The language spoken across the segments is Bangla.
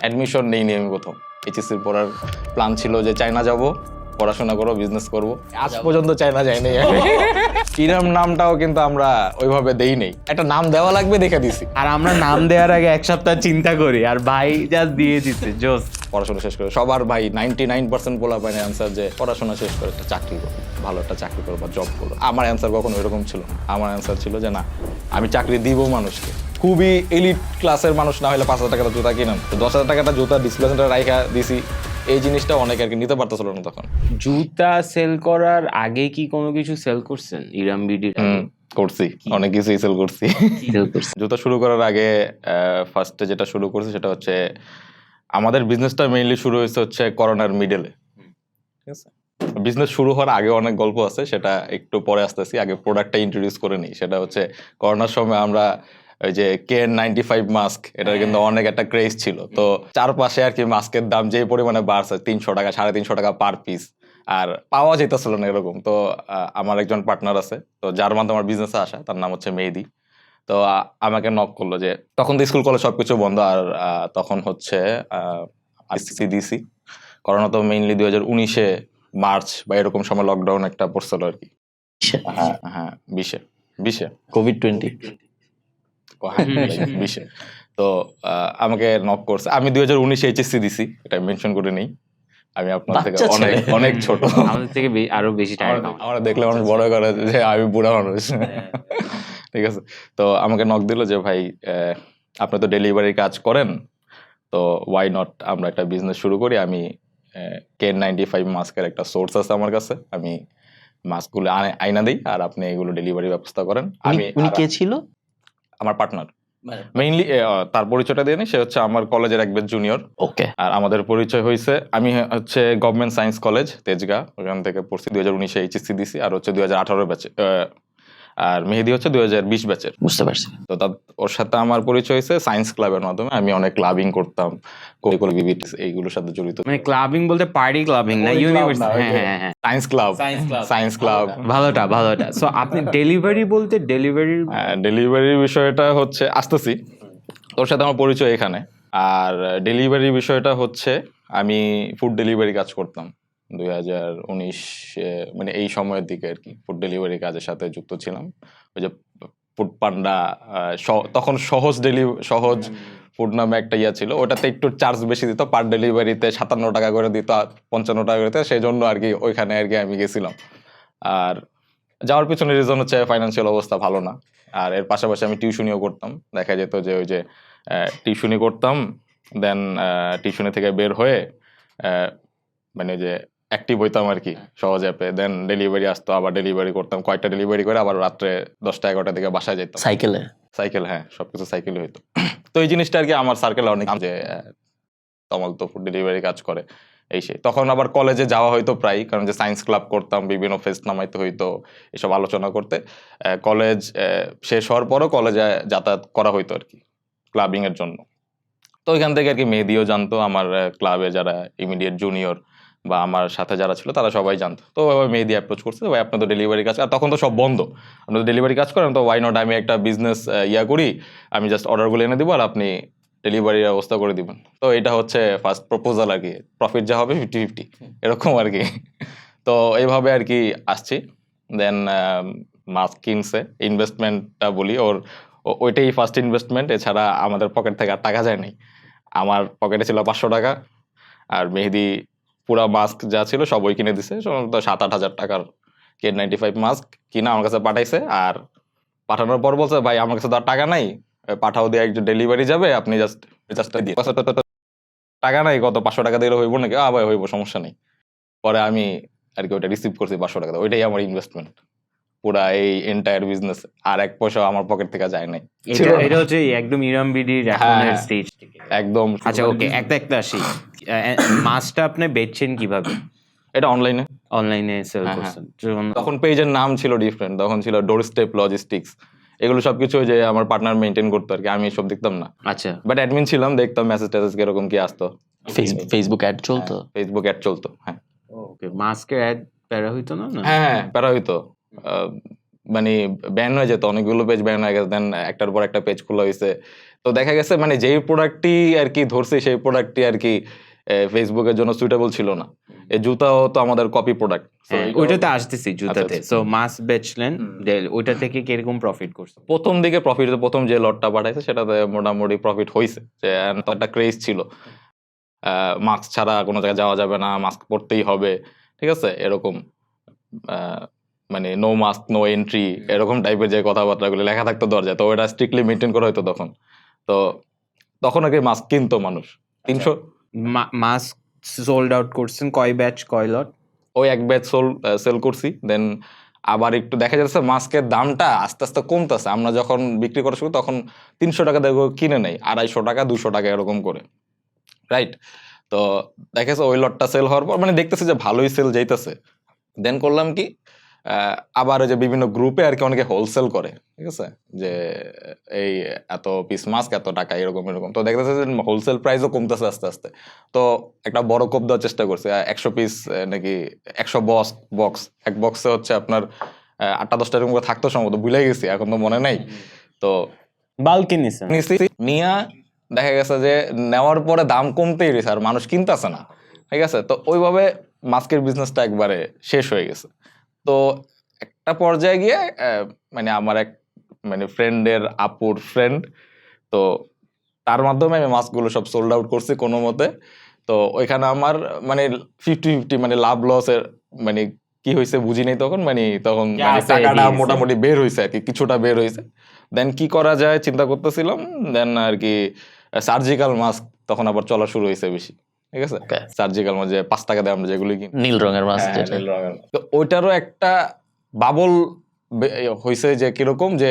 অ্যাডমিশন নেইনি আমি প্রথম। এইচএসসির পড়ার প্ল্যান ছিল যে চায়না যাব, পড়াশোনা করবো, বিজনেস করব। আজ পর্যন্ত চায়না যাই নাই আমি। ইরাম নামটাও কিন্তু আমরা ওইভাবে দেই নেই, একটা নাম দেওয়া লাগবে দেখে দিছি। আর আমরা নাম দেওয়ার আগে এক সপ্তাহ চিন্তা করি, আর ভাই জাস্ট দিয়ে দিচ্ছে জোস। পড়াশোনা শেষ করে সবার ভাই 99% পোলা পায় অ্যান্সার যে পড়াশোনা শেষ করে একটা চাকরি করো, ভালো একটা চাকরি করো বা জব করো। আমার অ্যান্সার কখনো এরকম ছিল না। আমার অ্যান্সার ছিল যে না, আমি চাকরি দিব মানুষকে। খুবই এলিট ক্লাসের মানুষ না হলে 5,000 টাকাটা জুতা কিনাম, তো 10,000 টাকাটা জুতা ডিসপ্লে সেন্টারে রাইখা দিছি। এই জিনিসটা অনেকে আর কি নিতে পারতেছিল না তখন। জুতা সেল করার আগে কি কোনো কিছু সেল করছেন ইরাম বিডির? করছি, অনেক কিছুই সেল করছি। সেল করছেন? জুতা শুরু করার আগে ফার্স্টে যেটা শুরু করছি সেটা হচ্ছে আমাদের বিজনেসটা মেইনলি শুরু হয়েছে হচ্ছে করোনার মিডলে। ঠিক আছে, বিজনেস শুরু হওয়ার আগে অনেক গল্প আছে, সেটা একটু পরে আসতেছি। আগে প্রোডাক্টটা ইন্ট্রোডিউস করে নিই। সেটা হচ্ছে করোনার সময় আমরা ওই যে KN95 মাস্ক, এটার কিন্তু অনেক একটা ক্রেজ ছিল। তো চারপাশে আর কি মাস্কের দাম যে পরিমাণে বাড়ছে, 300 টাকা 350 টাকা পার পিস, আর পাওয়া যেতেছিল না এরকম। তো আমার একজন পার্টনার আছে, তো যার মাধ্যমে আমার বিজনেসে আসা, তার নাম হচ্ছে মেহেদি। তো আমাকে নক করলো যে তখন তো স্কুল কলেজ সবকিছু বন্ধ, আর তখন হচ্ছে সিডিসি করোনা তো মেইনলি 2019-এ মার্চ বা এরকম সময় লকডাউন একটা পড়ছিল আর কি। হ্যাঁ হ্যাঁ, 20-এ COVID-20 20-এ। তো আমাকে নক করছে। আমি 2019-এ এইচএসসি দিছি, এটা মেনশন করে নেই। আমি আপনার থেকে বাচ্চা অনেক ছেলে। অনেক ছোট। আমাদের থেকে আরো বেশি টাইম। আমরা দেখলে মানুষ বড় করে যে আমি বুড়া মানুষ। ঠিক আছে, তো আমাকে নক দিল যে ভাই আপনি তো ডেলিভারি কাজ করেন, তো ওয়াই নট আমরা একটা বিজনেস শুরু করি। আমি KN95 মাস্কের একটা সোর্স আছে আমার কাছে, আমি মাস্কগুলো আইনা দিই আর আপনি এগুলো ডেলিভারি ব্যবস্থা করেন। আমি উনি কে ছিল? আমার পার্টনার মেইনলি, তার পরিচয়টা দিয়ে নি। সে হচ্ছে আমার কলেজের এক ব্যাচ জুনিয়র। ওকে। আর আমাদের পরিচয় হয়েছে, আমি হচ্ছে গভর্নমেন্ট সায়েন্স কলেজ তেজগাঁ, ওখান থেকে পড়ছি। 2019-এ এইচএসসি দিছি, আর হচ্ছে 2018 ব্যাচে। আর মেহেদি হচ্ছে 2020 ব্যাচের। বুঝতে পারছি। তো ওর সাথে আমার পরিচয় হয়েছে সায়েন্স ক্লাবের মাধ্যমে। আমি অনেক ক্লাবিং করতাম, এইগুলোর সাথে জড়িত। মানে ক্লাবিং বলতে পার্টি ক্লাবিং না, ইউনিভার্সিটি? হ্যাঁ হ্যাঁ, সায়েন্স ক্লাব, সায়েন্স ক্লাব ভালোটা ভালোটা। সো আপনি ডেলিভারি বলতে ডেলিভারির বিষয়টা হচ্ছে আসতেছি, তোর সাথে আমার পরিচয় এখানে। আর ডেলিভারি বিষয়টা হচ্ছে আমি ফুড ডেলিভারি কাজ করতাম 2019 মানে এই সময়ের দিকে আর কি। ফুড ডেলিভারি কাজের সাথে যুক্ত ছিলাম। ওই যে ফুড পান্ডা, তখন সহজ ফুড নামে একটা ইয়া ছিল, ওটাতে একটু চার্জ বেশি দিত, পার ডেলিভারিতে 57 টাকা করে দিত, 55 টাকা করে দিত। সেই জন্য আর কি ওইখানে আর কি আমি গেছিলাম। আর যাওয়ার পিছনে রিজন হচ্ছে ফাইন্যান্সিয়াল অবস্থা ভালো না। আর এর পাশাপাশি আমি টিউশনিও করতাম। দেখা যেত যে ওই যে টিউশনি করতাম, দেন টিউশনি থেকে বের হয়ে মানে যে অ্যাক্টিভ হইতাম আর কি সহজ অ্যাপে, দেন ডেলিভারি আসতো, আবার ডেলিভারি করতাম, কয়েকটা ডেলিভারি করে আবার রাত্রে 10টা-11টার দিকে বাসায় যেতাম সাইকেল। হ্যাঁ, সবকিছু সাইকেলে হইতো। তো এই জিনিসটা আর কি আমার সার্কেলে অনেক, যে তমাল তো ফুড ডেলিভারি কাজ করে এই সেই। তখন আবার কলেজে যাওয়া হয়তো প্রায়, কারণ যে সায়েন্স ক্লাব করতাম, বিভিন্ন ফেস্ট নামাইতে হইতো এসব আলোচনা করতে। কলেজ শেষ হওয়ার পরও কলেজে যাতায়াত করা হইতো আর কি ক্লাবিং এর জন্য। তো ওইখান থেকে আর কি মেহেদিও জানতো, আমার ক্লাবে যারা ইমিডিয়েট জুনিয়র বা আমার সাথে যারা ছিল তারা সবাই জানতো। তো ওইভাবে মেহেদি অ্যাপ্রোচ করছে, ভাই আপনার তো ডেলিভারি কাজ, আর তখন তো সব বন্ধ, আপনার তো ডেলিভারি কাজ করেন, তো ওয়াই নট আমি একটা বিজনেস করি, আমি জাস্ট অর্ডারগুলো এনে দিব আর আপনি ডেলিভারির ব্যবস্থা করে দিবেন। তো এটা হচ্ছে ফার্স্ট প্রপোজাল আর কি, প্রফিট যা হবে 50-50 এরকম আর কি। তো এইভাবে আর কি আসছি। দেন মাস্ক কিনছে, ইনভেস্টমেন্টটা বলি ওইটাই ফার্স্ট ইনভেস্টমেন্ট, এছাড়া আমাদের পকেট থেকে আর টাকা যায় নাই। আমার পকেটে ছিল 500 টাকা, আর মেহেদি পুরা মাস্ক যা ছিল সব ওই কিনে দিছে। 7-8 হাজার টাকার KN95 মাস্ক কিনা আমার কাছে পাঠাইছে। আর পাঠানোর পর বলছে ভাই আমার কাছে তো আর টাকা নাই, পাঠাও দিয়ে একজন ডেলিভারি যাবে, আপনি জাস্ট দিয়ে টাকা নাই, কত 500 টাকা দিলে হইব নাকি? ভাই হইব, সমস্যা নেই। পরে আমি আর কি ওইটা রিসিভ করছি 500 টাকা, ওইটাই আমার ইনভেস্টমেন্ট পুরা এই এন্টায়ার বিজনেস। আর এক পয়সা আমার পকেট থেকে যায় নাই। এটা হচ্ছে একদম ইরাম বিডির এখনের স্টেজ একদম। আচ্ছা ওকে, একটা আসি। মাছটা আপনি বেচছেন কিভাবে? এটা অনলাইনে সেল করছেন? তখন পেজের নাম ছিল ডিফারেন্ট, তখন ছিল ডোরস্টেপ লজিস্টিক্স। এগুলো সবকিছু যে আমার পার্টনার মেইনটেইন করতো আর কি, আমি সব দেখতাম না। আচ্ছা, বাট অ্যাডমিন ছিলাম, দেখতাম মেসেজ টেসেজ কিরকম কি আসতো। ফেসবুক অ্যাড চলতো? ফেসবুক অ্যাড চলতো, হ্যাঁ। ওকে, মাস্কের অ্যাড প্যারা হইতো না? হ্যাঁ প্যারা হইতো। মানে ব্যান হয়ে যেত, অনেকগুলো পেজ ব্যান হয়ে গেছে, দেন একটার পর একটা পেজ খোলা হয়েছে। তো দেখা গেছে মানে যেই প্রোডাক্টটি আর কি ধরছি সেই প্রোডাক্টটি আর কি ফেসবুকের জন্য সুইটেবল ছিল না। এই জুতাও তো আমাদের কপি প্রোডাক্ট। ওইটাতে আসতেছি জুতাতে। আচ্ছা। সো মাস বেচলেন, ওইটা থেকে কিরকম প্রফিট করছেন? প্রথম দিকে প্রফিট, প্রথম যে লটটা পাঠাইছে সেটাতে মোটামুটি প্রফিট হয়েছে, যে তো একটা ক্রেজ ছিল মাস্ক ছাড়া কোনো জায়গায় যাওয়া যাবে না, মাস্ক পরতেই হবে, ঠিক আছে, এরকম মানে নো মাস্ক নো এন্ট্রি এরকম টাইপের যে কথাবার্তাগুলো লেখা থাকতো দরজায়, তো ওটা স্ট্রিক্টলি মেনটেন করা হতো তখন। তো তখন আর কি মাস্ক কিনতো মানুষ 300। মাস্ক সোল্ড আউট করছেন কয় ব্যাচ কয় লট? ওই এক ব্যাচ সেল করছি, দেন আবার একটু দেখা যাচ্ছে মাস্কের দামটা আস্তে আস্তে কমতেছে। আমরা যখন বিক্রি করা শুরু তখন 300 টাকা দিয়ে কিনে নেই, 250 টাকা 200 টাকা এরকম করে, রাইট। তো দেখেছে ওই লটটা সেল হওয়ার পর মানে দেখতেছি যে ভালোই সেল যাইতেছে, দেন করলাম কি আবার ওই যে বিভিন্ন গ্রুপে আর কি অনেকে হোলসেল করে, ঠিক আছে, যে এই এত পিস মাস্ক এত টাকা এরকম এরকম। তো দেখতেছে যে হোলসেল প্রাইসও কমতেছে আস্তে আস্তে। তো একটা বড় কোপ দেওয়ার চেষ্টা করছে, 100 পিস নাকি 100 বক্স, এক বক্সে হচ্ছে আপনার 8টা 10টা এরকম করে থাকতো সম্ভবত, ভুলে গেছি এখন তো মনে নাই। তো বাল্কে নিছেন? নিয়া দেখা গেছে যে নেওয়ার পরে দাম কমতেই রয়েছে আর মানুষ কিনতেছে না, ঠিক আছে। তো ওইভাবে মাস্কের বিজনেসটা একবারে শেষ হয়ে গেছে। তো একটা পর্যায়ে গিয়ে মানে আমার এক মানে ফ্রেন্ডের আপুর ফ্রেন্ড, তো তার মাধ্যমে আমি মাস্কগুলো সব সোল্ড আউট করছি কোনো মতে। তো ওইখানে আমার মানে 50-50 মানে লাভ লসের মানে কি হয়েছে বুঝি নাই তখন, মানে তখন মানে টাকাটা মোটামুটি বের হয়েছে আর কি, কিছুটা বের হয়েছে। দেন কি করা যায় চিন্তা করতেছিলাম, দেন আর কি সার্জিক্যাল মাস্ক তখন আবার চলা শুরু হয়েছে বেশি, ঠিক আছে। সার্জিক্যাল মাস্ক যে 5 টাকা দিয়ে আমরা যেগুলো কিনি, নীল রঙের মাস্ক হ্যাঁ, যেটা। নীল রঙের। তো ওইটারও একটা বাবল হয়েছে যে কিরকম যে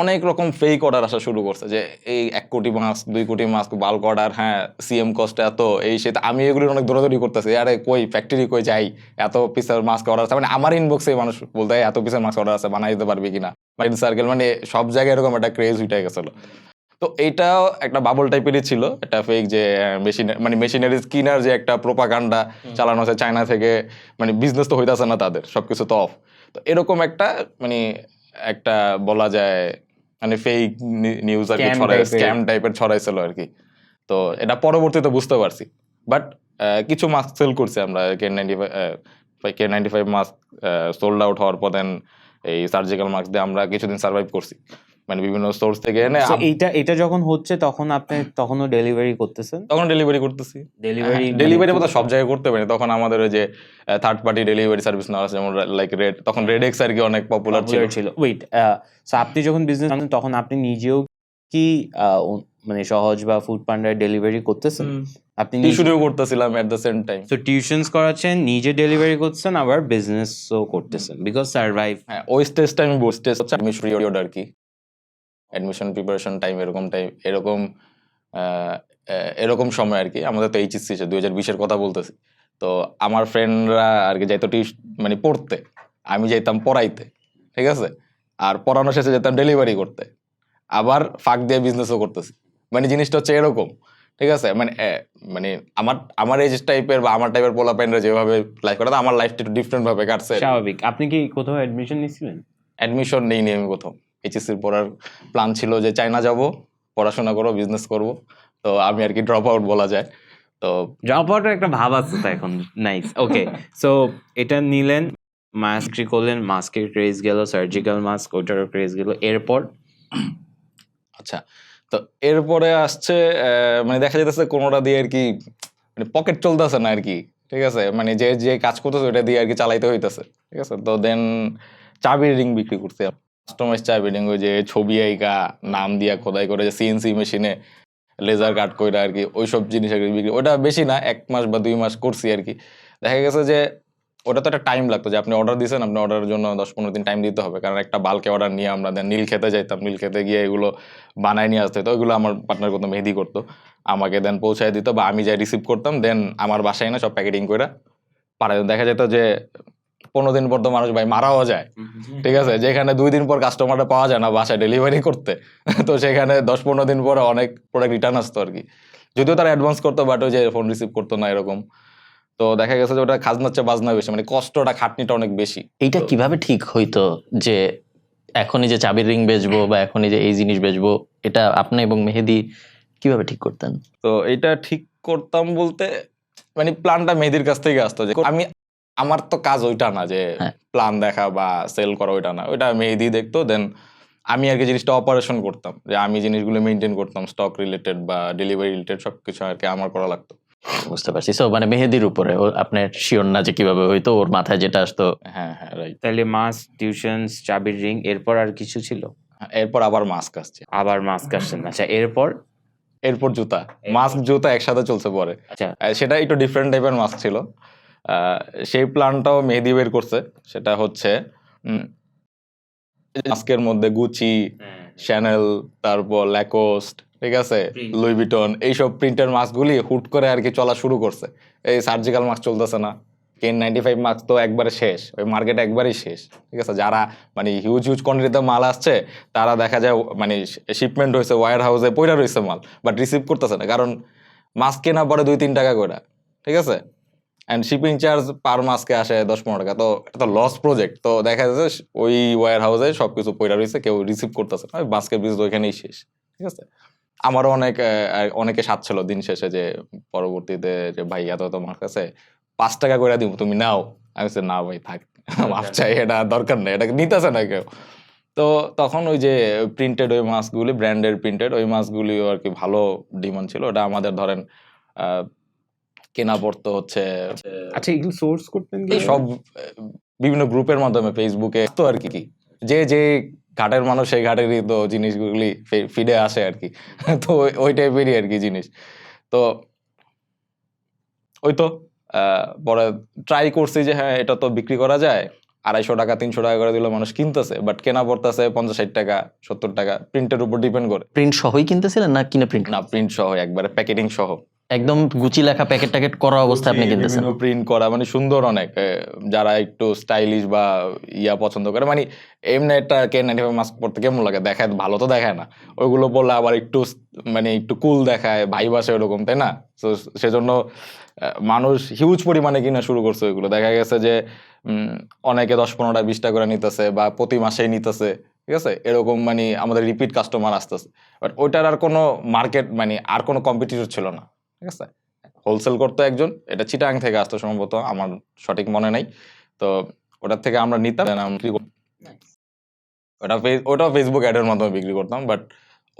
অনেক রকম ফেক অর্ডার আসা শুরু করছে, যে এই 1 কোটি মাস্ক 2 কোটি মাস্ক বাল্ক অর্ডার, হ্যাঁ সিএম কস্ট এত, এই সে। আমি এগুলোর অনেক দৌড়াদৌড়ি করতেছি, আরে কই ফ্যাক্টরি কই যাই, এত পিসের মাস্ক অর্ডার আছে, মানে আমার ইনবক্সে মানুষ বলতে এত পিসের মাস্ক অর্ডার আছে বানাই দিতে পারবি কিনা, মাইন্ড সার্কেল, মানে সব জায়গায় এরকম একটা ক্রেজ উঠে গেছিল। তো এইটাও একটা বাবল টাইপেরই ছিল, একটা ফেক যে মেশিনারিজ কিনার যে একটা প্রোপাগান্ডা চালানো হচ্ছে চায়না থেকে, মানে বিজনেস তো হইতাছে না তাদের, সবকিছু তো অফ। তো এরকম একটা মানে একটা বলা যায় মানে ফেক নিউজ আর কি ছড়ায়, স্ক্যাম টাইপের ছড়াইছিল আর কি। তো এটা পরবর্তীতে বুঝতে পারছি, বাট কিছু মাস্ক সেল করছি আমরা, K95 মাস্ক সোল্ড আউট হওয়ার পর দেন এই সার্জিক্যাল মাস্ক দিয়ে আমরা কিছুদিন সার্ভাইভ করছি, মানে বিভিন্ন সোর্স থেকে এনে। এটা যখন হচ্ছে তখন আপনি তখনও ডেলিভারি করতেছেন? তখন ডেলিভারি করতেছি। ডেলিভারি মতো সব জায়গায় করতে পারি, তখন আমাদের ওই যে থার্ড পার্টি ডেলিভারি সার্ভিস নেওয়া আছে, যেমন লাইক রেড, তখন রেডেক্স আর কি অনেক পপুলার ছিল। ওয়েট, সো আপনি যখন বিজনেস আনেন তখন আপনি নিজেও কি মানে সহজ বা ফুড পান্ডায় ডেলিভারি করতেছেন? আপনি টিউশনও করতেছিলাম at the same time. So tuitions করাচ্ছেন, নিজে ডেলিভারি করছেন, আবার বিজনেসও করতেছেন, বিকজ সার্ভাইভ। হ্যাঁ, ওই স্টেজটা আমি স্টেজ হচ্ছে অ্যাডমিশন পিরিয়ড আর কি, অ্যাডমিশন প্রিপারেশন টাইম এরকম সময় আর কি। আমাদের তো এইচএসসি 2020-এর কথা বলতেছি। তো আমার ফ্রেন্ডরা আর কি যাইতো মানে পড়তে, আমি যাইতাম পড়াইতে, ঠিক আছে। আর পড়ানো শেষে যেতাম ডেলিভারি করতে, আবার ফাঁক দিয়ে বিজনেসও করতেছি। মানে জিনিসটা হচ্ছে এরকম, ঠিক আছে। মানে আমার এই টাইপের বা আমার টাইপের পোলাপাইনরা যেভাবে লাইফ কাটাতো, আমার লাইফটা একটু ডিফারেন্ট ভাবে কাটছে। স্বাভাবিক। আপনি কি কোথাও অ্যাডমিশন নিয়েছিলেন? অ্যাডমিশন নেইনি আমি কোথাও। এইচএসসির পড়ার প্ল্যান ছিল যে চায়না যাব, পড়াশোনা করবো, বিজনেস করব। তো আমি আর কি ড্রপ আউট বলা যায়। তো ড্রপ আউটের একটা ভাব আছে তো এখন। নাইস, ওকে। সো এটা নিলেন, মাস্ক করলেন, মাস্কের ক্রেজ গেল, সার্জিক্যাল মাস্ক ওটারও ক্রেজ গেল, এরপর? আচ্ছা, তো এরপরে আসছে মানে দেখা যাচ্ছে কোনোটা দিয়ে আর কি মানে পকেট চলতেছে না আর কি, ঠিক আছে। মানে যে কাজ করতেছে ওটা দিয়ে আর কি চালাইতে হইতেছে, ঠিক আছে। তো দেন চাবির রিং বিক্রি করতে, কাস্টমাইজ চাবি রিং, ওই যে ছবি আইকা নাম দিয়া খোদাই করে যে সিএনসি মেশিনে লেজার কাট করে আর কি, ওইসব জিনিস আর কি বিক্রি। ওটা বেশি না, 1 মাস বা 2 মাস করছি আর কি। দেখা গেছে যে ওটা তো একটা টাইম লাগতো, যে আপনি অর্ডার দিয়েছেন, আপনি অর্ডারের জন্য 10-15 দিন টাইম দিতে হবে, কারণ একটা বাল্কে অর্ডার নিয়ে আমরা দেন নীল খেতে যাইতাম, নীল খেতে গিয়ে এগুলো বানায় নিয়ে আসতে হতো। ওইগুলো আমার পার্টনার করতো, মেহেদি করতো, আমাকে দেন পৌঁছায় দিত বা আমি যাই রিসিভ করতাম, দেন আমার বাসায় না সব প্যাকেটিং করে পাঠাই। দেখা যেত যে 15 দিন পর তো মানুষ ভাই মারাও যায়, ঠিক আছে। যেখানে 2 দিন পর কাস্টমারটা পাওয়া যায় না বাসায় ডেলিভারি করতে, তো সেখানে 10-15 দিন পরে অনেক প্রোডাক্ট রিটার্ন আসতো আর কি। যদিও তারা অ্যাডভান্স করতো, বাট ওই যে ফোন রিসিভ করতো না এরকম। তো দেখা গেছে যে ওটা খাজনার চেয়ে বাজনা বেশি, মানে কষ্টটা খাটনিটা অনেক বেশি। এইটা কিভাবে ঠিক হইতো যে এখনই যে চাবির রিং বেচবো বা এখনই যে এই জিনিস বেচবো, এটা আপনি এবং মেহেদি কিভাবে ঠিক করতেন? তো এটা ঠিক করতাম বলতে মানে প্ল্যানটা মেহেদির কাছ থেকে আসতো, যে আমার তো কাজ ওইটা না যে হ্যাঁ। প্ল্যান দেখা বা সেল করা, ওইটা না, ওইটা মেহেদি দেখতো। দেন আমি আর কি জিনিসটা অপারেশন করতাম, যে আমি জিনিসগুলো মেনটেন করতাম, স্টক রিলেটেড বা ডেলিভারি রিলেটেড সবকিছু আর কি আমার করা লাগতো। বুঝতে পারছি। সো মানে মেহেদির উপরে আপনার শিওর না যে কিভাবে হইতো, ওর মাথায় যেটা আসতো। হ্যাঁ হ্যাঁ রাইট। তাহলে মাস্ক, টিউশনস, চাবির রিং, এরপর আর কিছু ছিল? এরপর আবার মাস্ক আসছে, আবার মাস্ক আসছেন, আচ্ছা এরপর? এরপর জুতা, মাস্ক জুতা একসাথে চলছে পরে। আচ্ছা সেটা একটু ডিফারেন্ট টাইপের মাস্ক ছিল। সেই প্ল্যানটাও মেহেদি বের করছে। সেটা হচ্ছে মাস্কের মধ্যে গুচি, শ্যানেল, তারপর ল্যাকোস্ট, ঠিক আছে, Print. লুই ভিটন, এইসব প্রিন্টের মাস্কগুলি হুট করে আর কি চলা শুরু করছে। এই সার্জিক্যাল মাস্ক চলতেছে না, KN95 মাস্ক তো একবারে শেষ, ওই মার্কেট একবারেই শেষ, ঠিক আছে। যারা মানে হিউজ হিউজ কোয়ান্টিটিতে মাল আসছে, তারা দেখা যায় মানে শিপমেন্ট হয়েছে, ওয়্যার হাউসে পইরা রয়েছে মাল, বাট রিসিভ করতেছে না, কারণ মাস্ক কেনা পরে 2-3 টাকা করে, ঠিক আছে, অ্যান্ড শিপিং চার্জ পার মাসকে আসে 10-15 টাকা। তো এটা লস প্রজেক্ট। তো দেখা যাচ্ছে ওই ওয়্যার হাউসে সবকিছু পয়রা রয়েছে, কেউ রিসিভ করতেছে না, মাস্কের বিজনেস ওইখানেই শেষ, ঠিক আছে। আমারও অনেকে সাথ ছিল দিন শেষে, যে পরবর্তীতে যে ভাই এত তোমার কাছে 5 টাকা করে দিব, তুমি নাও। আমি বলছি না ভাই থাক, মাফ চাই, এটা দরকার নেই, এটা নিতেছে না কেউ। তো তখন ওই যে প্রিন্টেড ওই মাস্কগুলি, ব্র্যান্ডের প্রিন্টেড ওই মাস্কগুলিও আর কি ভালো ডিমান্ড ছিল। ওটা আমাদের ধরেন কেনা পড়তো হচ্ছে আচ্ছা, এগুলো সোর্স করতেন কি? এই সব বিভিন্ন গ্রুপের মাধ্যমে, ফেসবুকে তো আর কি, যে যে ঘাটের মানুষ সেই ঘাটেরই তো জিনিসগুলি ফিডে আসে আর কি। তো ওই টাইপেরই আর কি জিনিস। তো ওই তো পরে ট্রাই করছি যে হ্যাঁ এটা তো বিক্রি করা যায়, 250 টাকা 300 টাকা করে দিলে মানুষ কিনতেছে, বাট কেনা পড়তেছে 50-60 টাকা 70 টাকা, প্রিন্টের উপর ডিপেন্ড করে। প্রিন্ট সহই কিনতেছিলেন না কিনে প্রিন্ট? না, প্রিন্ট সহ, একবারে প্যাকেটিং সহ, একদম গুচি লেখা প্যাকেট ট্যাকেট করা অবস্থায় আপনি কিনতেছেন? প্রিন্ট করা, মানে সুন্দর অনেক। যারা একটু স্টাইলিশ বা ইয়া পছন্দ করে, মানে এমনি একটা KN95 মাস্ক পরতে কেমন লাগে, দেখায় ভালো তো দেখায় না, ওইগুলো বললে আবার একটু মানে একটু কুল দেখায়, ভাইব আসে ওরকম, তাই না? তো সেজন্য মানুষ হিউজ পরিমাণে কিনা শুরু করছে ওইগুলো। দেখা গেছে যে অনেকে 10-15 টা 20 টা করে নিতেছে, বা প্রতি মাসেই নিতেছে, ঠিক আছে, এরকম মানে আমাদের রিপিট কাস্টমার আসতেছে। বাট ওইটার আর কোনো মার্কেট মানে আর কোনো কম্পিটিটর ছিল না, ঠিক আছে। হোলসেল করতো একজন, এটা চিটাং থেকে আসতো সম্ভবত, আমার সঠিক মনে নাই। তো ওটার থেকে আমরা নিতাম, ওটাও ফেসবুক অ্যাডের মাধ্যমে বিক্রি করতাম, বাট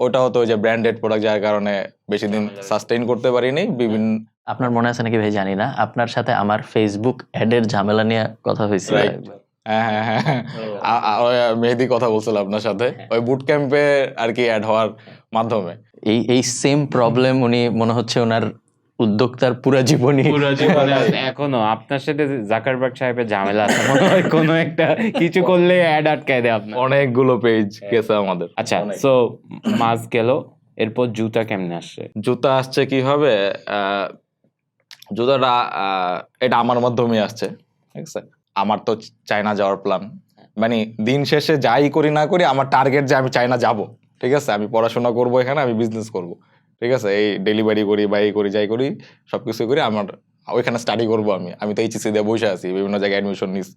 ওটাও তো ওই যে ব্র্যান্ডেড প্রোডাক্ট, যার কারণে বেশি দিন সাস্টেইন করতে পারিনি। বিভিন্ন আপনার মনে আছে নাকি ভাই জানি না, আপনার সাথে আমার ফেসবুক অ্যাডের ঝামেলা নিয়ে কথা হয়েছিল। Right. হ্যাঁ হ্যাঁ হ্যাঁ, ওই মেহেদি কথা বলছিল আপনার সাথে, ওই বুট ক্যাম্পে আর কি অ্যাড হওয়ার মাধ্যমে। এই সেম প্রবলেম উনি মনে হচ্ছে ওনার উদ্যোক্তার পুরো জীবনই। এখনো আপনার সাথে জাকারবার্গ সাহেবের ঝামেলা আছে মনে হয়, কোনো একটা কিছু করলে অ্যাড আটকায় দেয় আপনার। অনেকগুলো পেজ গেছে আমাদের। আচ্ছা, সো মাস গেল, এরপর জুতা কেমনে আসছে? জুতা আসছে কি হবে, জুতাটা এটা আমার মাধ্যমেই আসছে, ঠিক আছে। আমার তো চায়না যাওয়ার প্ল্যান, মানে দিন শেষে যাই করি না করি আমার টার্গেট যে আমি চায়না যাব, ঠিক আছে। আমি পড়াশোনা করব এখানে, আমি বিজনেস করব, ঠিক আছে। এই ডেলিভারি করি বা এই করি যাই করি সবকিছু করি, আমার ওইখানে স্টাডি করব। আমি তো HSC দিয়ে বসে আছি, বিভিন্ন জায়গায় অ্যাডমিশন নিস,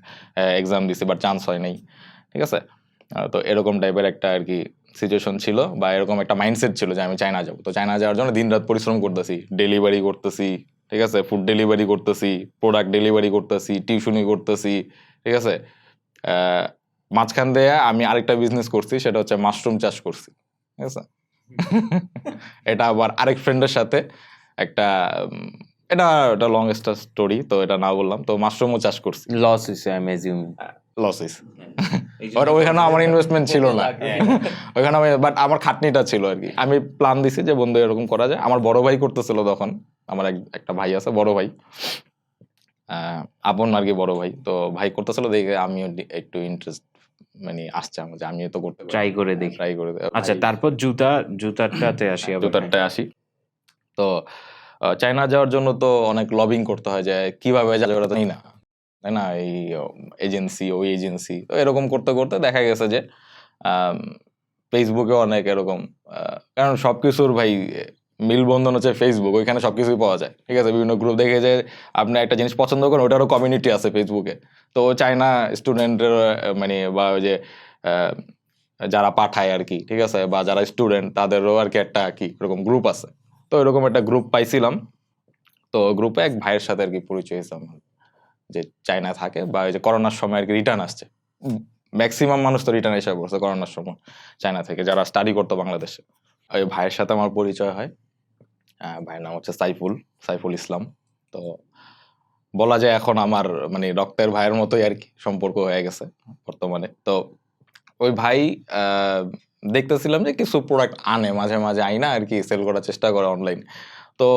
এক্সাম দিছি, বাট চান্স হয় নাই, ঠিক আছে। তো এরকম টাইপের একটা আর কি সিচুয়েশন ছিল, বা এরকম একটা মাইন্ডসেট ছিল যে আমি চায়না যাবো। তো চায়না যাওয়ার জন্য দিন রাত পরিশ্রম করতেছি, ডেলিভারি করতেছি, ঠিক আছে, ফুড ডেলিভারি করতেছি, প্রোডাক্ট ডেলিভারি করতেছি, টিউশনি করতেছি, ঠিক আছে। মাঝখান দিয়ে আমি আরেকটা বিজনেস করছি, সেটা হচ্ছে মাশরুম চাষ করছি, ঠিক আছে। এটা আবার আরেক ফ্রেন্ডের সাথে একটা এটা লং স্টোরি, তো এটা না বললাম। তো মাশরুমও চাষ করছি, লস হয়েছে আই এম অ্যাজিউমিং। লস হয়েছে। ওইখানে আমার ইনভেস্টমেন্ট ছিল না, ওইখানে আমি, বাট আমার খাটনিটা ছিল আর কি। আমি প্ল্যান দিছি যে বন্ধু এরকম করা যায়। আমার বড় ভাই করতেছিল তখন, আমার একটা ভাই আছে, বড় ভাই, আপন আর কি বড় ভাই। তো ভাই করতেছিল দেখে আমিও একটু ইন্টারেস্ট মানে আসছে আমার, যে আমিও তো করতে ট্রাই করে দেখি। ট্রাই করে। আচ্ছা, তারপর জুতারটাতে আসি। জুতারটায় আসি। তো চায়না যাওয়ার জন্য তো অনেক লবিং করতে হয়, যে কিভাবে যাবে ওটা তো না, তাই না, এই এজেন্সি ওই এজেন্সি। তো এরকম করতে করতে দেখা গেছে যে ফেসবুকে অনেক এরকম, কারণ সবকিছুর ভাই মিলবন্ধন হচ্ছে ফেসবুক, ওইখানে সবকিছুই পাওয়া যায়, ঠিক আছে। বিভিন্ন গ্রুপ দেখে যে আপনি একটা জিনিস পছন্দ করেন, ওটারও কমিউনিটি আছে ফেসবুকে। তো চায়না স্টুডেন্টের মানে বা ওই যে আহ, যারা পাঠায় আর কি, ঠিক আছে, বা যারা স্টুডেন্ট তাদেরও আর কি একটা কি এরকম গ্রুপ আছে। তো এরকম একটা গ্রুপ পাইছিলাম। তো গ্রুপে এক ভাইয়ের সাথে আর কি পরিচয় হয়েছে আমার, যে চায়নায় থাকে, বা ওই যে করোনার সময় আর কি রিটার্ন আসছে। ম্যাক্সিমাম মানুষ তো রিটার্ন এসে পড়ছে করোনার সময় চায়না থেকে, যারা স্টাডি করতো বাংলাদেশে। ওই ভাইয়ের সাথে আমার পরিচয় হয়। ভাইয়ের নাম হচ্ছে সাইফুল ইসলাম। তো বলা যায় এখন আমার মানে রক্তের ভাইয়ের মতোই আর কি সম্পর্ক হয়ে গেছে বর্তমানে। তো ওই ভাই দেখতেছিলাম যে কিছু প্রোডাক্ট আনে মাঝে মাঝে, আইনা আর কি সেল করার চেষ্টা করে অনলাইন। তো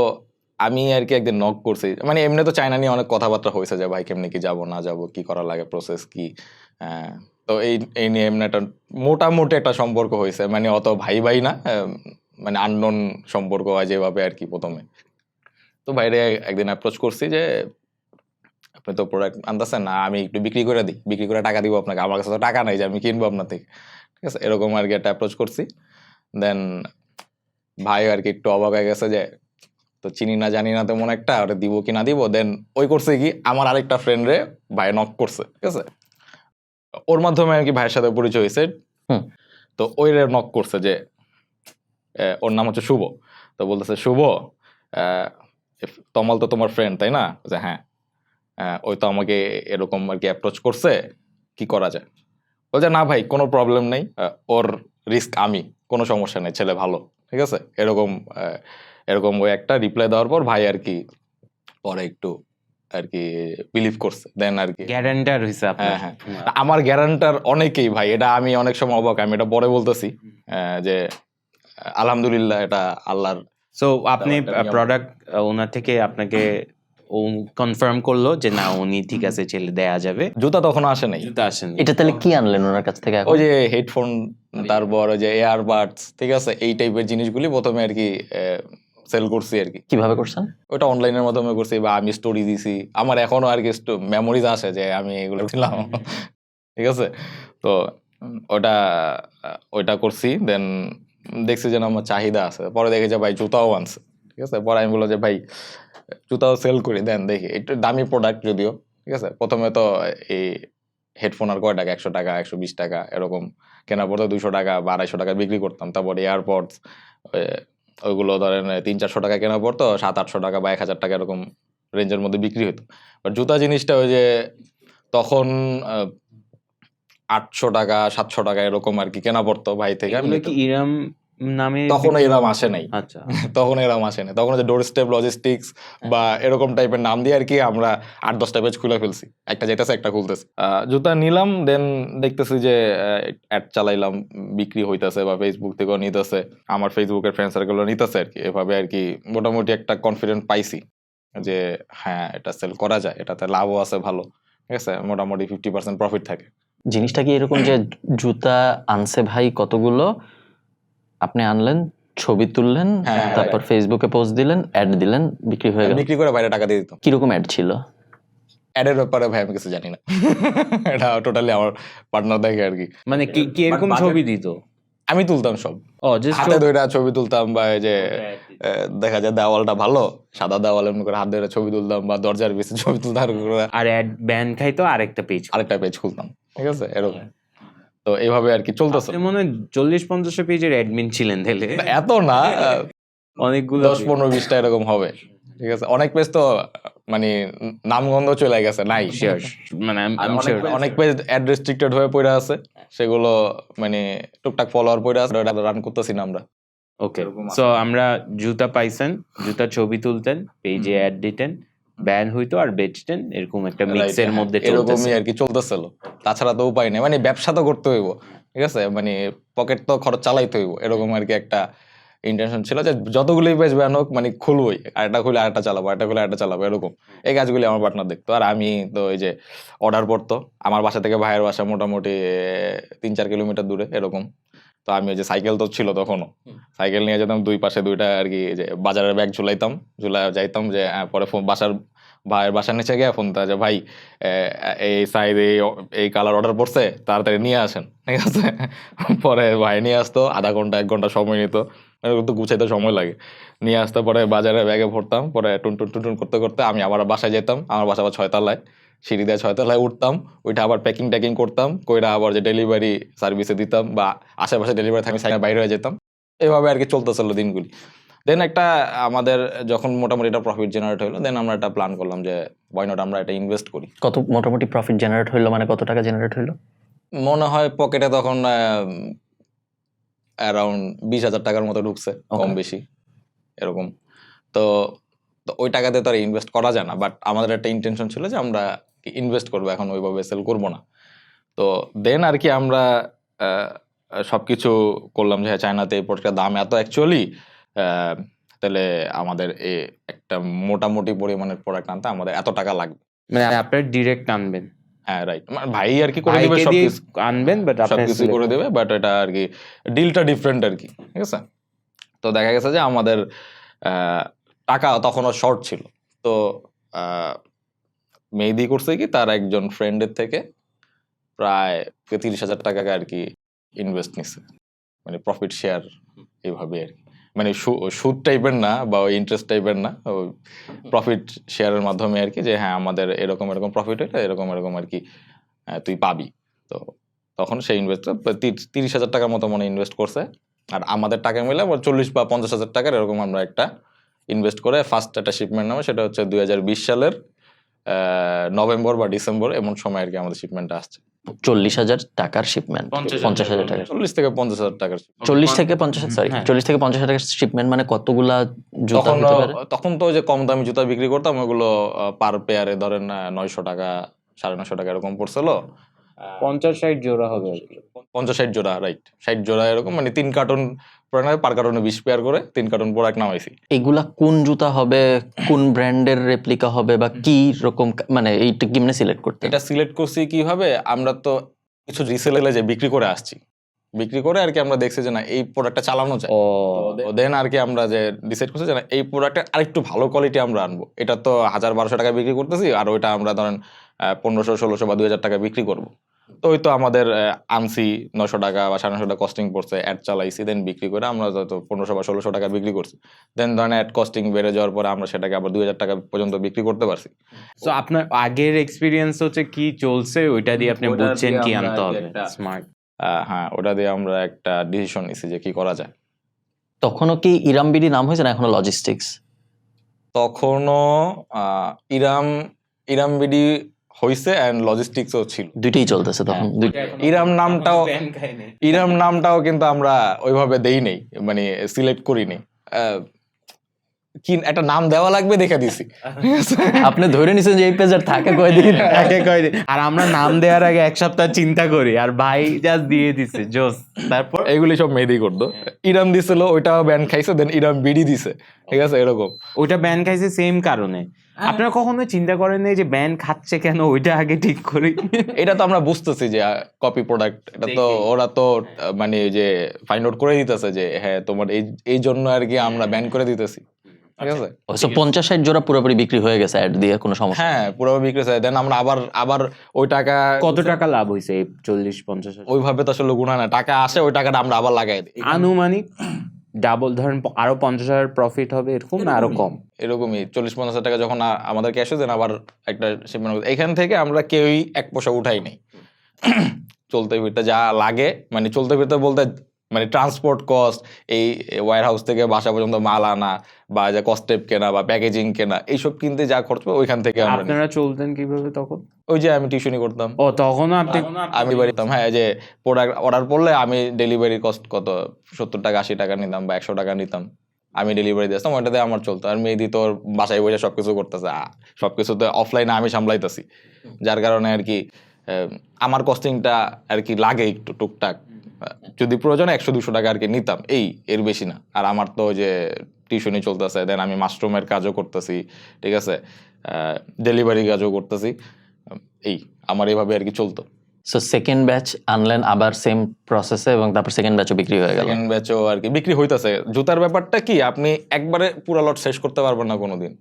আমি আর কি একদিন নক করছি, মানে এমনি তো চায়না নিয়ে অনেক কথাবার্তা হয়েছে যে ভাই কেমনি কি যাবো না যাবো, কি করা লাগে, প্রসেস কি। তো এই নিয়ে এমনি একটা মোটামুটি একটা সম্পর্ক হয়েছে, মানে অত ভাই ভাই না, মানে আননোন সম্পর্ক হয় যেভাবে আর কি প্রথমে। তো বাইরে একদিন অ্যাপ্রোচ করছি যে আপনি তো প্রোডাক্ট আনতেছেন না, আমি একটু বিক্রি করে দিই, বিক্রি করে টাকা দিব আপনাকে, আমার কাছে তো টাকা নাই যে আমি কিনবো আপনার থেকে, ঠিক আছে, এরকম আর কি একটা অ্যাপ্রোচ করছি। দেন ভাই আর কি একটু অবাক হয়ে গেছে যে তো চিনি না জানি না তেমন একটা, ওটা দিব কি না দিব। দেন ওই করছে কি, আমার আরেকটা ফ্রেন্ড রে ভাই নক করছে, ঠিক আছে, ওর মাধ্যমে আর কি ভাইয়ের সাথে পরিচয় হয়েছে। হুম। তো ওই রে নক করছে যে ওর নাম হচ্ছে শুভ। তো বলতেছে শুভ, তমাল তো তোমার ফ্রেন্ড তাই না? যে হ্যাঁ। ওই তো আমাকে এরকম আর কি অ্যাপ্রোচ করছে, কি করা যায়? বলছে না ভাই কোনো প্রবলেম নেই, ওর রিস্ক আমি, কোনো সমস্যা নেই, ছেলে ভালো, ঠিক আছে, এরকম এরকম ওই একটা রিপ্লাই দেওয়ার পর ভাই আর কি পরে একটু আর কি বিলিভ করছে, দেন আর কি। গ্যারান্টার হইছে আপনার। হ্যাঁ আমার গ্যারান্টার অনেকেই ভাই, এটা আমি অনেক সময় অবাক, আমি এটা পরে বলতেছি যে আলহামদুলিল্লাহ এটা আল্লাহর। সো আপনি একটা নিয়ম। প্রোডাক্ট ওনার থেকে আপনাকে কনফার্ম করলো যে না উনি ঠিক আছে ছেলে দেয়া যাবে, জুতা তখন আসে নাই। জুতো আসেনি। এটা তাহলে কি আনলেন ওনার কাছ থেকে এখন? ওই যে হেডফোন, তারপর ওই যে এয়ারবাডস, ঠিক আছে, এই টাইপের জিনিসগুলি প্রথমে আর কি সেল করছি আর কি। কিভাবে করছেন? ওটা অনলাইনের মাধ্যমে করছি, বা আমি স্টোরি দিছি, আমার এখনো আর কি মেমোরিজ আসে যে আমি এগুলো ছিলাম, ঠিক আছে। তো ওইটা করছি। দেন দেখছি যে না আমার চাহিদা আছে, পরে দেখি যে ভাই জুতাও আনছে, ঠিক আছে। পরে আমি বললো যে ভাই জুতাও সেল করি, দেন দেখি একটু দামি প্রোডাক্ট যদিও, ঠিক আছে। প্রথমে তো এই হেডফোন আর কয় টাকা, 100 টাকা 120 টাকা এরকম কেনার পর তো 200 টাকা বা 250 টাকা বিক্রি করতাম। তারপরে এয়ারপডস ওইগুলো ধরেন 300-400 টাকা কেনার পর তো 700-800 টাকা বা 1000 টাকা এরকম রেঞ্জের মধ্যে বিক্রি হতো। বাট জুতা জিনিসটা ওই যে তখন 800 টাকা 700 টাকা এরকম আর কি কেনা পড়তো ভাই থেকে। আমি এগুলো কি ইরাম নামে? তখন এরকম আসে নাই, আচ্ছা। তখন এরকম আসে নাই, তখন যে ডোর স্টেপ লজিস্টিক্স বা এরকম টাইপের নাম দিয়ে আর কি আমরা 8-10টা পেজ খুলে ফেলছি, একটা যেতেছে একটা খুলতেছে। জুতা নিলাম, দেন দেখতেছি যে অ্যাড চালাইলাম, বিক্রি হইতেছে বা ফেসবুক থেকেও নিতেছে, আমার ফেসবুকের ফ্রেন্ড সার্কেলও নিতেছে আর কি। এভাবে আর কি মোটামুটি একটা কনফিডেন্ট পাইছি যে হ্যাঁ এটা সেল করা যায়, এটাতে লাভও আছে ভালো, ঠিক আছে, মোটামুটি 50% প্রফিট থাকে। জিনিসটা কি এরকম যে জুতা আনছে ভাই কতগুলো, আপনি আনলেন, ছবি তুললেন, হ্যাঁ, তারপর ফেসবুকে পোস্ট দিলেন, অ্যাড দিলেন, বিক্রি হয়ে গেল? বিক্রি করে বাইরে টাকা দিয়ে দিত। কিরকম অ্যাড ছিল? অ্যাডের ব্যাপারে ভাই আমি কিছু জানি না, এটা টোটালি আমার পার্টনার দেখে আর কি। মানে কি এরকম But ছবি দিত? আমি তুলতাম সব, ও জাস্ট হাতে ধরে ছবি তুলতাম, বা এই যে দেখা যায় দেওয়ালটা ভালো, সাদা দেওয়াল, এমন করে হাত ধরে ছবি তুলতাম, বা দরজার পিছে ছবি তুলতাম, আর অ্যাড ব্যান খাইতো আরেকটা পেজ। আরেকটা পেজ খুলতাম, ঠিক আছে, এরকম। তো এইভাবে আর কি চলতেছে। মনে হয় 40-50 পেজের অ্যাডমিন ছিলেন তাহলে? এত না, অনেকগুলো 10-15-20টা এরকম হবে, ঠিক আছে। অনেক পেজ তো মানে নামগন্ধ চলে গেছে, নাই। শিওর, মানে আমি শিওর অনেক পেজ অ্যাড রেস্ট্রিক্টেড হয়ে পড়ে আছে, সেগুলো মানে টুকটাক ফলোয়ার পড়ে আছে, রান করতেছি না আমরা। ওকে। সো আমরা জুতা পাইছেন, জুতা ছবি তুলতেন, পেজে অ্যাড দিতেন, ব্যান হইতো আর বেচতেন, এরকম একটা মিক্সের মধ্যে চলতেছে। এরকমই আর কি চলতেছিল, তাছাড়া তো উপায় নেই, মানে ব্যবসা তো করতে হইব, ঠিক আছে, মানে পকেট তো খরচ চালাইতে হইব, এরকম আর কি একটা ইন্টেনশন ছিল যে যতগুলোই পেজ ব্যান হোক মানে খুলবই, আরেকটা খুলে আরেকটা চালাবো, আরেকটা খুলে আরেকটা চালাবো, এরকম। এই কাজগুলি আমার পার্টনার দেখতো, আর আমি তো এই যে অর্ডার পড়তো, আমার বাসা থেকে ভাইয়ের বাসা মোটামুটি 3-4 কিলোমিটার দূরে এরকম। তো আমি ওই যে সাইকেল তো ছিল তখনও, সাইকেল নিয়ে যেতাম, দুই পাশে দুইটা আর কি যে বাজারের ব্যাগ ঝুলাইতাম, যাইতাম যে পরে ফোন ভাইয়ের বাসার নিচে গিয়ে ফোন যে ভাই এই সাইজ এই কালার অর্ডার পড়ছে, তাড়াতাড়ি নিয়ে আসেন, ঠিক আছে। পরে ভাই নিয়ে আসতো, আধা ঘন্টা 1 ঘন্টা সময় নিত, মানে তো গুছাইতে সময় লাগে। নিয়ে আসতে পরে বাজারে ব্যাগে ভরতাম, পরে টুন টুন টুন টুন করতে করতে আমি আবার বাসায় যেতাম। আমার বাসা আবার 6 তলায়, সিঁড়ি দিয়ে 6 তলায় উঠতাম, ওইটা আবার প্যাকিং ট্যাকিং করতাম, কইরা আবার যে ডেলিভারি সার্ভিসে দিতাম বা আশেপাশে ডেলিভারি থাকে সাইডে বাইরে হয়ে যেতাম। এভাবে আর কি চলতেছিল দিনগুলি। দেন একটা আমাদের যখন মোটামুটি একটা প্রফিট জেনারেট হলো, দেন আমরা একটা প্ল্যান করলাম যে ওয়াই নট আমরা এটা ইনভেস্ট করি। কত মোটামুটি প্রফিট জেনারেট হইলো, মানে কত টাকা জেনারেট হইলো? মনে হয় পকেটে তখন অ্যারাউন্ড 20,000 টাকার মতো ঢুকছে, কম বেশি এরকম। তো তো ওই টাকাতে তো আর ইনভেস্ট করা যায় না, বাট আমাদের একটা ইন্টেনশন ছিল যে আমরা ইনভেস্ট করবো, এখন ওইভাবে সেল করবো না। তো দেন আর কি আমরা সবকিছু করলাম যে হ্যাঁ চায়নাতে এই প্রোডাক্টের দাম এত অ্যাকচুয়ালি, তাহলে আমাদের একটা মোটামুটি পরিমাণের প্রোডাক্ট আনতে আমাদের এত টাকা লাগবে। মানে আপনার ডিরেক্ট আনবেন, হ্যাঁ রাইট, ভাই আর কি করে দিবে ভাইকে দিয়ে সবকিছু, আনবেন, বাট আপনি সবকিছু করে দেবে, বাট এটা আর কি ডিলটা ডিফারেন্ট আর কি, ঠিক আছে। তো দেখা গেছে যে আমাদের টাকা তখনও শর্ট ছিল। তো মেহেদি করছে কি তার একজন ফ্রেন্ডের থেকে প্রায় 30,000 টাকাকে আর কি ইনভেস্ট নিছে, মানে প্রফিট শেয়ার এইভাবে আর কি, মানে সুদ টাইপের না বা ওই ইন্টারেস্ট টাইপের না, ওই প্রফিট শেয়ারের মাধ্যমে আর কি, যে হ্যাঁ আমাদের এরকম এরকম প্রফিট হইলে এরকম এরকম আর কি তুই পাবি। তো তখন সেই ইনভেস্টর 30,000 টাকার মতো মনে ইনভেস্ট করছে, আর আমাদের টাকা মিলে 40 বা 50,000 টাকার এরকম আমরা একটা ইনভেস্ট করে ফার্স্ট একটা শিপমেন্ট নামে, সেটা হচ্ছে 2020 সালের নভেম্বর বা ডিসেম্বর এমন সময় আর কি আমাদের শিপমেন্টটা আসছে। 40,000 টাকার শিপমেন্ট, 50,000 টাকা, 40 থেকে 50,000 টাকার। 40 থেকে 50, সরি, হ্যাঁ। 40 থেকে 50,000 টাকার শিপমেন্ট, মানে কতগুলা জুতা তখন হতে পারে? তখন তো যে কম দামি জুতা বিক্রি করতাম ওগুলো পার পেয়ারে ধরেন 900 টাকা 950 টাকা এরকম পড়ছিল। 50-60 জোড়া হবে আর কি। 50-60 জোড়া, রাইট, 60 জোড়া এরকম, মানে 3 কার্টন পার কার্টনে 20 পেয়ার করে 3 কার্টন প্রোডাক্ট নামাইছি। এগুলা কোন জুতা হবে, কোন ব্র্যান্ডের রেপ্লিকা হবে, বা কি রকম, মানে এইটা কেমনে সিলেক্ট করতে? এটা সিলেক্ট করছি কিভাবে, আমরা তো কিছু রিসেলে যে বিক্রি করে আসছি, বিক্রি করে আর কি আমরা দেখছি যে না এই প্রোডাক্টটা চালানো যায়। ও দেন আর কি আমরা যে ডিসাইড করছি যে না এই প্রোডাক্টের আরেকটু ভালো কোয়ালিটি আমরা আনবো। এটা তো 1,000-1,200 টাকা বিক্রি করতেছি, আর ওইটা আমরা ধরেন 1500-1600 বা 2,000 টাকা বিক্রি করবো। তো ওই তো আমাদের আনছি 900 টাকা বা 950 টাকা কস্টিং পড়ছে, অ্যাড চালাইছি, দেন বিক্রি করে আমরা তো 1500 বা 1600 টাকা বিক্রি করছি। দেন ধরেন অ্যাড কস্টিং বেড়ে যাওয়ার পরে আমরা সেটাকে আবার 2,000 টাকা পর্যন্ত বিক্রি করতে পারছি। সো আপনার আগের এক্সপিরিয়েন্স হচ্ছে কি চলছে, ওইটা দিয়ে আপনি ওটা বুঝছেন দিয়ে কি আমরা আনতে হবে। একটা- স্মার্ট। হ্যাঁ, ওটা দিয়ে আমরা একটা ডিসিশন নিছি যে কি করা যায়। তখনও কি ইরামবিডি নাম হয়েছে না এখনো লজিস্টিক্স? তখনও ইরাম বিডি হইছে অ্যান্ড লজিস্টিক্সও ছিল, দুইটাই চলতেছে তখন। ইরাম নামটাও কিন্তু আমরা ওইভাবে দেই নেই, মানে সিলেক্ট করি নেই, কি একটা নাম দেওয়া লাগবে দেখে দিছি। আপনি ধরে নিছেন যে এই পেজার থাকে কয়দিন। আর আমরা নাম দেওয়ার আগে এক সপ্তাহ চিন্তা করি, আর ভাই জাস্ট দিয়ে দিছে জোস। তারপর এইগুলি সব মেহেদি করতো। ইরাম দিছিল, ওইটাও ব্যান খাইছে, দেন ইরাম বিডি দিছে, ঠিক আছে এরকম। ওইটা ব্যান খাইছে সেম কারণে। আপনারা কখনো চিন্তা করেন না যে ব্যান খাচ্ছে কেন, ওইটা আগে ঠিক করি। এটা তো আমরা বুঝতেছি যে কপি প্রোডাক্ট, এটা তো ওরা তো মানে যে ফাইন্ড আউট করে দিতেছে যে হ্যাঁ তোমার এই জন্য আর কি আমরা ব্যান করে দিতেছি, ঠিক আছে। 50-60 জোড়া পুরোপুরি বিক্রি হয়ে গেছে অ্যাড দিয়ে, কোনো সমস্যা? হ্যাঁ পুরো বিক্রি হয়েছে। দেন আমরা আবার ওই টাকা কত টাকা লাভ হয়েছে এই 40-50? ওইভাবে তো আসলে গুণা না, টাকা আসে ওই টাকাটা আমরা আবার লাগাই দিই। আনুমানিক ডাবল ধরেন আরো 50,000 প্রফিট হবে এরকম, না আরো কম? এরকমই 40-50 টাকা যখন আমাদের ক্যাশ দেন আবার একটা শিপমেন্ট, এখান থেকে আমরা কেউই 1 পয়সা উঠাই নেই। চলতে ফিরতে যা লাগে, মানে চলতে ফিরতে বলতে মানে ট্রান্সপোর্ট কস্ট, এই ওয়্যার হাউস থেকে বাসা পর্যন্ত মাল আনা বা যে কস্টেপ কেনা বা প্যাকেজিং কেনা, এইসব কিনতে যা খরচ হবে ওইখান থেকে আমরা নিই। আপনারা চলতেন কিভাবে তখন? ওই যে আমি টিউশনি করতাম, ও তখন আপনি আমি বাড়িতাম, হ্যাঁ যে প্রোডাক্ট অর্ডার করলে আমি ডেলিভারি কস্ট কত 70 টাকা 80 টাকা নিতাম বা 100 টাকা নিতাম, আমি ডেলিভারি দিতাম, ওইটাতে আমার চলতো। আর মেহেদি তোর বাসায় বসে সবকিছু করতেছে, সবকিছু তো অফলাইনে আমি সামলাইতেছি, যার কারণে আর কি আমার কস্টিংটা আর কি লাগে একটু টুকটাক, যদি প্রয়োজন 100-200 টাকা আর কি নিতাম, এর বেশি না। আর আমার তো যে টিউশনি চলতেছে, দেন আমি মাশরুমের কাজও করতেছি, ঠিক আছে, ডেলিভারি কাজও করতেছি, আমার এইভাবে আর কি চলতো। সো সেকেন্ড ব্যাচ আনলেন আবার সেম প্রসেসে, এবং তারপর সেকেন্ড ব্যাচও বিক্রি হয়ে গেল। সেকেন্ড ব্যাচও আর কি বিক্রি হইতাছে। জুতার ব্যাপারটা কি আপনি একবারে পুরো লট শেষ করতে পারবেন না কোনোদিন,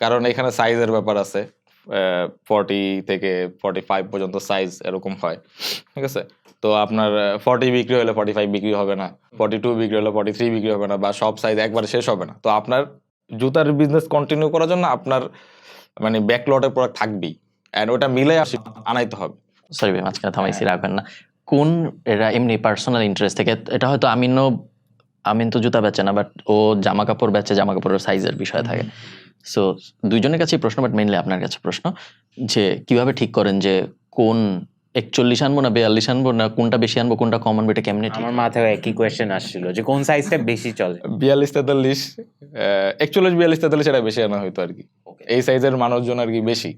কারণ এখানে সাইজের ব্যাপার আছে, 40 থেকে 45 পর্যন্ত সাইজ এরকম হয়, ঠিক আছে। তো আপনার 40 বিক্রি হলে 45 বিক্রি হবে না, 42 বিক্রি হলে 43 বিক্রি হবে না, বা সব সাইজ একবার শেষ হবে না। তো আপনার জুতার বিজনেস কন্টিনিউ করার জন্য আপনার মানে ব্যাকলটের প্রোডাক্ট থাকবেই, অ্যান্ড ওটা মিলে আনাইতে হবে। সরি ভাই, মাঝখানে থামাইছি, রাখবেন না। কোন এরা এমনি পার্সোনাল ইন্টারেস্ট থেকে, এটা হয়তো আমিন তো জুতা বেচে না, বাট ও জামা কাপড় বেচে, জামা কাপড়ের সাইজের বিষয় থাকে। সো দুইজনের কাছেই প্রশ্ন, বাট মেইনলি আপনার কাছে প্রশ্ন যে কিভাবে ঠিক করেন যে কোন 41 আনবো না 42 আনবো, না কোনটা বেশি আনবো কোনটা কম আনবো, এটা কেমনে ঠিক? আমার মাথায় একই কোয়েশ্চেন আসছিল যে কোন সাইজটা বেশি চলে। 42-43, 41-42-43 এটা বেশি আনা হইতো আর কি। এই সাইজের মানুষজন আর কি বেশি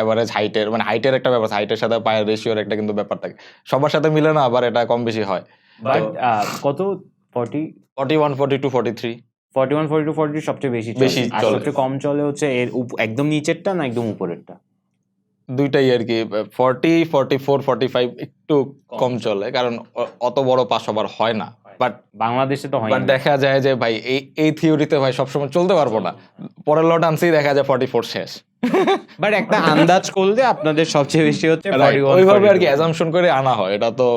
এভারেজ হাইটের, মানে হাইটের একটা ব্যাপার, হাইটের সাথে পায়ের রেশিওর একটা কিন্তু ব্যাপার থাকে, সবার সাথে মিলে না, আবার এটা কম বেশি হয়। বাট কত 40 41, 42, 43 41 42 43 সবচেয়ে বেশি বেশি আর চলে। সবচেয়ে কম চলে হচ্ছে এর একদম নিচেরটা না একদম উপরেরটা? দুইটাই আর কি। 40, 44, 45 একটু কম চলে, কারণ অত বড় পা সবার হয় না। বাট বাংলাদেশে তো হয় বাট না। দেখা যায় যে ভাই এই থিওরিতে ভাই সবসময় চলতে পারবো না, পরের লট আনছি দেখা যায় 44 শেষ। বাট একটা আন্দাজ করলে আপনাদের সবচেয়ে বেশি হচ্ছে 41 ওইভাবে আর কি 42 অ্যাজাম্পশন করে আনা হয়। এটা তো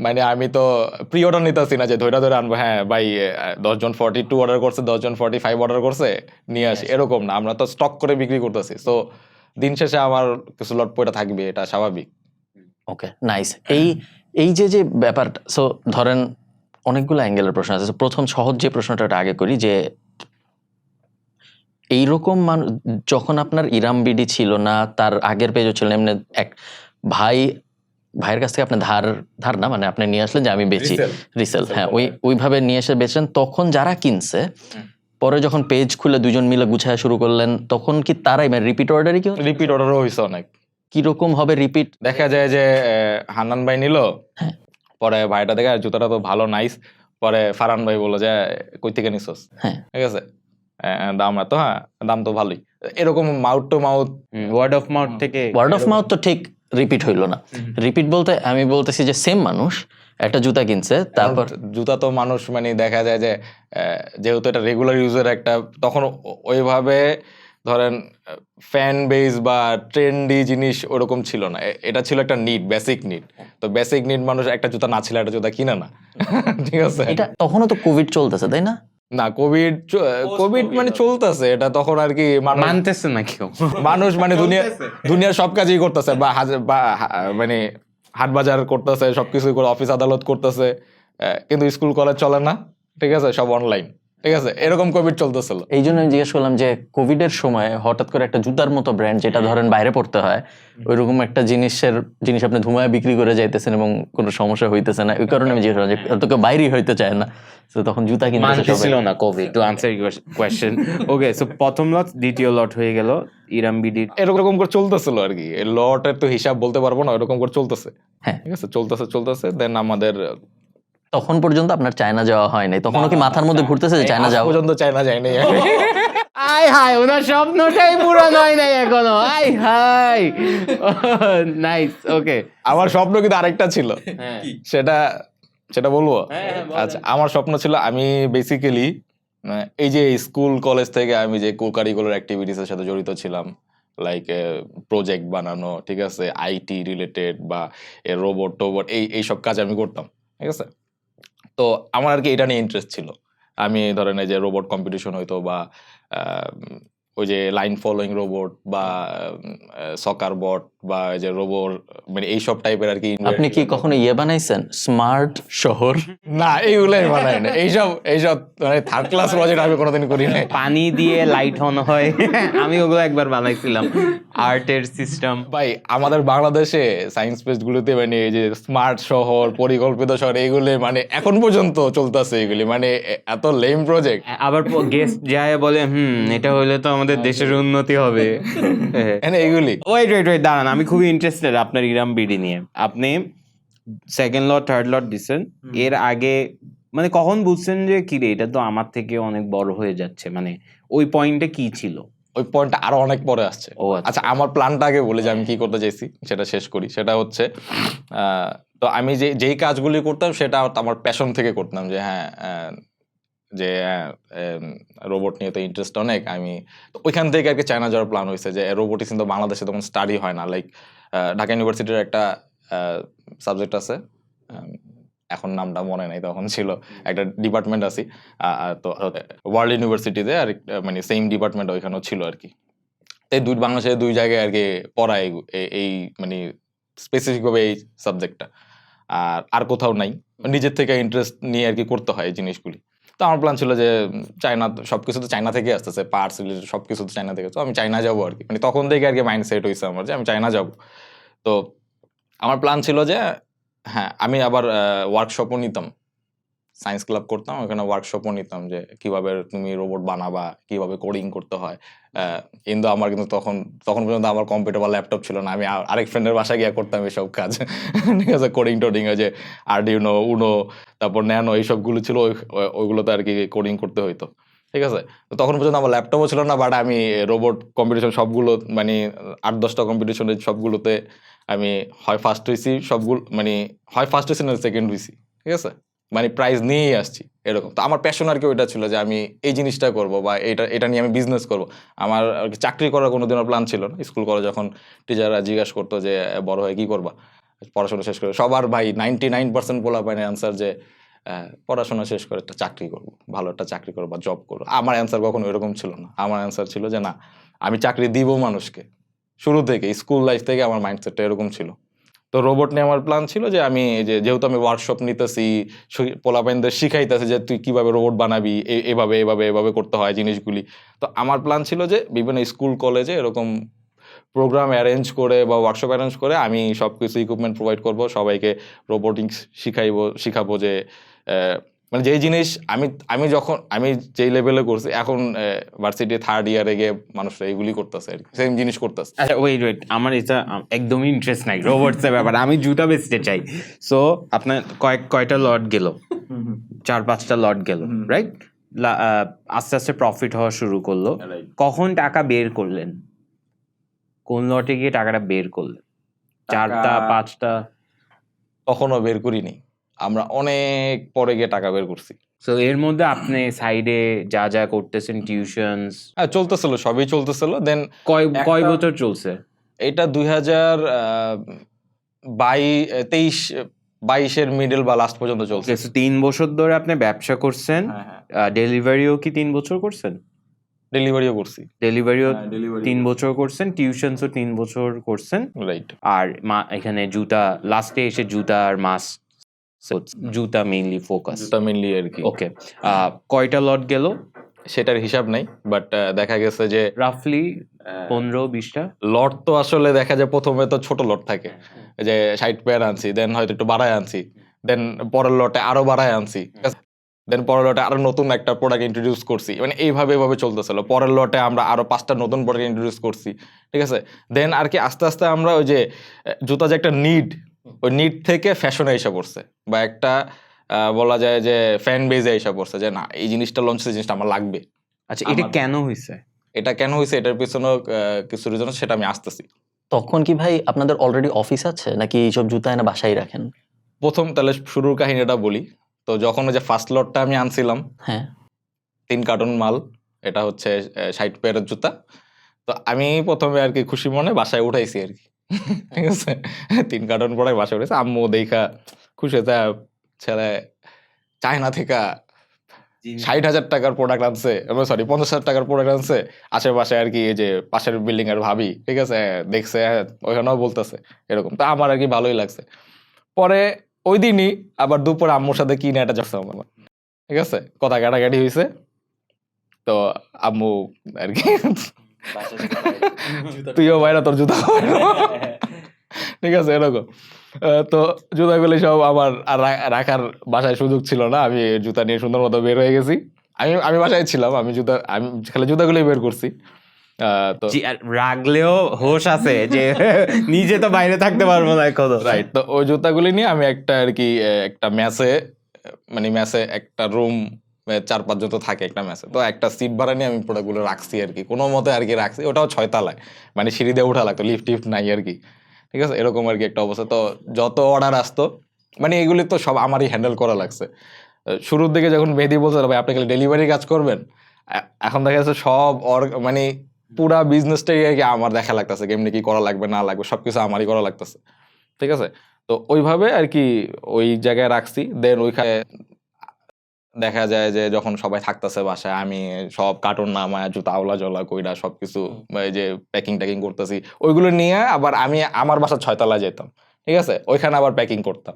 মানে আমি তো প্রি অর্ডার নিতেছি না যে ধরে আনবো, হ্যাঁ ভাই 10 জন 42 অর্ডার করছে, 10 জন 45 অর্ডার করছে, নিয়ে আসি, এরকম না। আমরা তো স্টক করে বিক্রি করতেছি, সো দিন শেষে আমার কিছু লট পয়টা থাকবে, এটা স্বাভাবিক। ওকে, নাইস। এই যে ব্যাপারটা, সো ধরেন অনেকগুলো অ্যাঙ্গেলের প্রশ্ন আছে। So, প্রথম সহজ যে প্রশ্নটা ওটা আগে করি, যে এইরকম যখন আপনার ইরাম বিডি ছিল না, তার আগের পেজও ছিল না, এমনি এক ভাইয়ের কাছ থেকে আপনি ধার না, মানে আপনি নিয়ে আসলেন যে আমি বেচি, রিসেল, হ্যাঁ, ওইভাবে নিয়ে এসে বেচলেন। তখন যারা কিনছে, পরে যখন পেজ খুলে দুজন মিলে গুছায় শুরু করলেন, তখন কি তারাই মানে রিপিট অর্ডারই কি রিপিট অর্ডারও হয়েছে অনেক। কিরকম হবে রিপিট? দেখা যায় যে হান্নান ভাই নিল, পরে ভাইটা দেখে জুতাটা তো ভালো নাইস, পরে ফারহান ভাই বললো যে কই থেকে নিছস, হ্যাঁ, ঠিক আছে, দাম এত, হ্যাঁ দাম তো ভালোই, এরকম mouth to mouth, word of mouth থেকে। ওয়ার্ড অফ মাউথ তো ঠিক রিপিট হইলো না। রিপিট বলতে আমি বলতেছি যে সেম মানুষ একটা জুতা কিনছে, তারপর জুতা তো মানুষ মানে দেখা যায় যে যেহেতু এটা রেগুলার ইউজের একটা, তখন ওইভাবে ধরেন ফ্যান বেস বা ট্রেন্ডি জিনিস ওরকম ছিল না, এটা ছিল একটা নিড, বেসিক নিড। তো বেসিক নিড মানুষ একটা জুতা না ছিল একটা জুতা কিনে না, ঠিক আছে। এটা তখনও তো কোভিড চলতেছে, তাই না? না, কোভিড মানে চলতেছে, এটা তখন আর কি মানতেছে না কেউ, মানুষ মানে দুনিয়ার সব কাজই করতেছে, বা মানে হাট বাজার করতেছে, সবকিছু করে, অফিস আদালত করতেছে, কিন্তু স্কুল কলেজ চলে না, ঠিক আছে, সব অনলাইন, ঠিক আছে, এরকম কোভিড চলতেছিল। এই জন্য আমি জিজ্ঞেস করলাম যে কোভিড এর সময় হঠাৎ করে একটা জুতার মতো ব্র্যান্ড, যেটা ধরেন বাইরে পড়তে হয়, ওইরকম একটা জিনিস আপনি ধুমায় বিক্রি করে যাইতেছেন এবং কোনো সমস্যা হইতেছে না, ওই কারণে আমি জিজ্ঞেস করলাম যে তোকে বাইরেই হইতে চায় না, তো তখন জুতা কিনতে ছিল না Covid. To answer your question, okay, so প্রথম লট দ্বিতীয় লট হয়ে গেল ইরাম বিডি, এরকম করে চলতেছিল আর কি। লটের তো হিসাব বলতে পারবো না, এরকম করে চলতেছে, হ্যাঁ, ঠিক আছে, চলতেছে। দেন আমাদের তখন পর্যন্ত আপনার চায়না যাওয়া হয় নাই, তখনও কি মাথার মধ্যে ঘুরতেছে যে চায়না যাওয়া? পর্যন্ত চায়না যায়নি। আই হাই, ওনার স্বপ্নটাই পূরণ হয় নাই এখনো, আই হাই, নাইস, ওকে। আমার স্বপ্ন কিন্তু আরেকটা ছিল, সেটা বলবো। আচ্ছা, আমার স্বপ্ন ছিল, আমি বেসিক্যালি এই যে স্কুল কলেজ থেকে আমি যে কো কারিকুলার অ্যাক্টিভিটিস এর সাথে জড়িত ছিলাম, লাইক প্রজেক্ট বানানো, ঠিক আছে, আইটি রিলেটেড বা রোবট টোবট, এই সব কাজ আমি করতাম, ঠিক আছে। তো আমার আর কি এটা নিয়ে ইন্টারেস্ট ছিল। আমি ধরেন এই যে রোবট কম্পিটিশন হইতো, বা ওই যে লাইন ফলোইং রোবট, বা সকার বট, বা এই যে রোবট, মানে এইসব টাইপের আর কি। আপনি কি কখনো বানাইছেন স্মার্ট শহর? না, এইগুলাই বানাই না, এইসব মানে থার্ড ক্লাস প্রজেক্ট আমি কোনোদিন করি না। পানি দিয়ে লাইট অন হয়, আমি ওগুলো একবার বানাইছিলাম, আর্টের সিস্টেম। ভাই আমাদের বাংলাদেশে সায়েন্স বেসড গুলোতে মানে এই যে স্মার্ট শহর, পরিকল্পিত শহর, এইগুলি মানে এখন পর্যন্ত চলতেছে, এগুলি মানে এত লেম প্রজেক্ট। আবার গেস্ট যায় বলে এটা হইলে তো আমাদের দেশের উন্নতি হবে, এইগুলি। ওয়েট দাঁড়ান, আমি খুবই ইন্টারেস্টেড আপনার ইরাম বিডি নিয়ে। আপনি সেকেন্ড লট থার্ড লট দিচ্ছেন, এর আগে মানে কখন বুঝছেন যে কি রে, এটা তো আমার থেকে অনেক বড় হয়ে যাচ্ছে, মানে ওই পয়েন্টে কি ছিল? ওই পয়েন্টটা আরো অনেক পরে আসছে। ও আচ্ছা, আমার প্ল্যানটা আগে বলে যে আমি কি করতে চাইছি, সেটা শেষ করি। সেটা হচ্ছে তো আমি যেই কাজগুলি করতাম সেটা আমার প্যাশন থেকে করতাম, যে হ্যাঁ যে রোবট নিয়ে তো ইন্টারেস্ট অনেক, আমি তো ওইখান থেকে আর কি চায়না যাওয়ার প্ল্যান হয়েছে, যে রোবোটিক্স কিন্তু বাংলাদেশে তখন স্টাডি হয় না। লাইক ঢাকা ইউনিভার্সিটির একটা সাবজেক্ট আছে, এখন নামটা মনে নাই, তখন ছিল একটা ডিপার্টমেন্ট আছি, তো ওয়ার্ল্ড ইউনিভার্সিটিতে আর মানে সেম ডিপার্টমেন্ট ওইখানেও ছিল আর কি। এই বাংলাদেশে 2 জায়গায় আর কি পড়ায় এই মানে স্পেসিফিক ভাবে এই সাবজেক্টটা, আর কোথাও নাই। নিজের থেকে ইন্টারেস্ট নিয়ে আর কি করতে হয় এই জিনিসগুলি। তো আমার প্ল্যান ছিল যে চায়না, সবকিছু তো চায়না থেকে আসতেছে, পার্টস রিলেটেড সবকিছু তো চায়না থেকে, তো আমি চায়না যাবো আর কি, মানে তখন থেকে আর কি মাইন্ড সেট হয়েছে আমার যে আমি চায়না যাবো। তো আমার প্ল্যান ছিল যে হ্যাঁ, আমি আবার ওয়ার্কশপও নিতাম, সায়েন্স ক্লাব করতাম, ওখানে ওয়ার্কশপও নিতাম যে কিভাবে তুমি রোবট বানাবা, কিভাবে কোডিং করতে হয়। কিন্তু আমার কিন্তু তখন পর্যন্ত আমার কম্পিউটার বা ল্যাপটপ ছিল না, আমি আরেক ফ্রেন্ডের বাসায় গিয়ে করতাম এসব কাজ। ঠিক আছে, কোডিং টোডিং, যে আরডিনো, উনো, তারপর ন্যানো, এইসবগুলো ছিল, ওইগুলোতে আর কি কোডিং করতে হইতো। ঠিক আছে, তো তখন পর্যন্ত আমার ল্যাপটপও ছিল না, বাট আমি রোবট কম্পিটিশন সবগুলো, মানে 8-10টা কম্পিটিশনের সবগুলোতে আমি হয় ফার্স্ট হয়েছি, সবগুলো মানে হয় ফার্স্ট হয়েছি না সেকেন্ড হয়েছি। ঠিক আছে, মানে প্রাইজ নিয়েই আসছি এরকম। তো আমার প্যাশন আর কি ওইটা ছিল যে আমি এই জিনিসটা করব, বা এটা নিয়ে আমি বিজনেস করব। আমার আর কি চাকরি করার কোনোদিনও প্ল্যান ছিল না। স্কুল কলেজ যখন টিচাররা জিজ্ঞাসা করতো যে বড় হয়ে কি করবা, পড়াশোনা শেষ করে, সবার ভাই 99% পোলাপাইনের অ্যান্সার যে পড়াশোনা শেষ করে একটা চাকরি করব, ভালো একটা চাকরি করবো বা জব করবো। আমার অ্যান্সার কখনো এরকম ছিল না। আমার অ্যান্সার ছিল যে না, আমি চাকরি দিব মানুষকে। শুরু থেকে স্কুল লাইফ থেকে আমার মাইন্ডসেটটা এরকম ছিল। তো রোবট নিয়ে আমার প্ল্যান ছিল যে আমি যেহেতু আমি ওয়ার্কশপ নিতেছি, পোলাপাইনদের শিখাইতেছি যে তুই কিভাবে রোবট বানাবি, এভাবে এভাবে এভাবে করতে হয় জিনিসগুলি। তো আমার প্ল্যান ছিল যে বিভিন্ন স্কুল কলেজে এরকম প্রোগ্রাম অ্যারেঞ্জ করে বা ওয়ার্কশপ অ্যারেঞ্জ করে আমি সব কিছু ইকুইপমেন্ট প্রোভাইড করব, সবাইকে রোবোটিক্স শিখাবো যে মানে যেই জিনিস আমি যেই লেভেলে করছি, এখন ভার্সিটি 3rd ইয়ারে গিয়ে মানুষরা এইগুলি করতেছে আর কি, সেম জিনিস করতেছে। আচ্ছা ওয়েট, আমার এটা একদমই ইন্টারেস্ট নাই রোবটস এর ব্যাপারে, আমি জুতা বেচতে চাই। সো আপনার কয়টা লট গেল? 4-5টা লট গেল, রাইট? আস্তে আস্তে প্রফিট হওয়া শুরু করলো। কখন টাকা বের করলেন? কোন লটে গিয়ে টাকাটা বের করলেন? 4টা 5টা? কখনো বের করিনি, আমরা অনেক পরে গিয়ে টাকা বের করছি। সো এর মধ্যে আপনি সাইডে যা যা করতেছেন, টিউশনস? হ্যাঁ, চলতেছিল, সবই চলতেছিল। দেন কয় বছর চলছে এটা? 2023-22-এর মিডল বা লাস্ট পর্যন্ত চলছে। 3 বছর ধরে আপনি ব্যবসা করছেন। ডেলিভারিও কি 3 বছর করছেন? ডেলিভারিও করছি। ডেলিভারিও 3 বছর করছেন, টিউশনসও 3 বছর করছেন, রাইট। আর এখানে জুতা লাস্টে এসে জুতা আর মাস, জুতা মেইনলি ফোকাস। জুতা মেইনলি আর কি। ওকে, কয়টা লট গেল সেটার হিসাব নাই, বাট দেখা গেছে যে রাফলি 15-20টা লট। তো আসলে দেখা যায় প্রথমে তো ছোট লট থাকে, যে 60 পেয়ার আনছি, দেন হয়তো একটু বাড়ায় আনছি, দেন পরের লটে আরো বাড়ায় আনছি, দেন পরের লটে আরো নতুন একটা প্রোডাক্ট ইন্ট্রোডিউস করছি, মানে এইভাবে চলতেছিল। পরের লটে আমরা আরো 5টা নতুন প্রোডাক্ট ইন্ট্রোডিউস করছি। ঠিক আছে, দেন আর কি আস্তে আস্তে আমরা ওই যে জুতা যে একটা নিড, ওই নিড থেকে ফ্যাশনে এসে পড়ছে, বা একটা বলা যায় যে ফ্যান বেজে এসে পড়ছে যে না, এই জিনিসটা লঞ্চ হয়েছে, জিনিসটা আমার লাগবে। আচ্ছা, এটা কেন হয়েছে? এটার পিছনে কিছু রিজন, সেটা আমি আসতেছি। তখন কি ভাই আপনাদের অলরেডি অফিস আছে, নাকি এইসব জুতা এনে বাসায় রাখেন? প্রথম তাহলে শুরুর কাহিনীটা বলি। তো যখন ওই যে ফার্স্ট লটটা আমি আনছিলাম, হ্যাঁ, 3 কার্টন মাল, এটা হচ্ছে 60 পেয়ারের জুতা। তো আমি প্রথমে আর কি খুশি মনে বাসায় উঠাইছি আর কি। ঠিক আছে, 3 কার্টন পরে বাসায় উঠেছে। আম্মু দেখা খুশি হয়েছে, ছেলে চায়না থেকে 60,000 টাকার প্রোডাক্ট আনছে, সরি 50,000 টাকার প্রোডাক্ট আনছে। আশেপাশে আর কি এই যে পাশের বিল্ডিং এর ভাবি, ঠিক আছে, দেখছে, ওইখানেও বলতেছে এরকম। তো আমার আর কি ভালোই লাগছে। পরে ওই দিনই আবার দুপুরে আম্মুর সাথে কিনে একটা যাচ্ছে আমার, ঠিক আছে, কথা কাটাকাটি হয়েছে। তো আম্মু আর কি তুইও বাইরে, তোর জুতা ঠিক আছে এরকম। তো জুতাগুলি সব আমার রাখার বাসায় সুযোগ ছিল না, আমি জুতা নিয়ে সুন্দর মতো বের হয়ে গেছি। আমি বাসায় ছিলাম, আমি খালি জুতাগুলি বের করছি। তো রাখলেও হোশ আছে যে নিজে তো বাইরে থাকতে পারবো না এখন। রাইট, তো ওই জুতাগুলি নিয়ে আমি একটা আর কি একটা ম্যাচে একটা রুম 4-5 জন তো থাকে একটা ম্যাচে, তো একটা সিট ভাড়া নিয়ে আমি প্রোডাক্টগুলো রাখছি আর কি, কোনো মতে আর কি রাখছি। ওটাও 6 তলায়, মানে সিঁড়ি দিয়ে উঠা লাগতো, লিফট নাই আর কি। ঠিক আছে, এরকম আর কি একটা অবস্থা। তো যত অর্ডার আসতো, মানে এগুলি তো সব আমারই হ্যান্ডেল করা লাগছে। শুরুর দিকে যখন মেহেদি বলছে ভাই আপনি খালি ডেলিভারি কাজ করবেন, এখন দেখা যাচ্ছে সব মানে পুরা বিজনেসটাই আর কি আমার দেখা লাগতেছে, কেমনি কি করা লাগবে না লাগবে সবকিছু আমারই করা লাগতেছে। ঠিক আছে, তো তো ওইভাবে আর কি ওই জায়গায় রাখছি। দেন ওইখানে দেখা যায় যে যখন সবাই থাকতেছে বাসায়, আমি সব কার্টুন নামায় জুতা আওলা জলা কইরা সবকিছু এই যে প্যাকিং ট্যাকিং করতেছি, ওইগুলো নিয়ে আবার আমি আমার বাসা 6 তলায় যেতাম, ঠিক আছে, ওইখানে আবার প্যাকিং করতাম,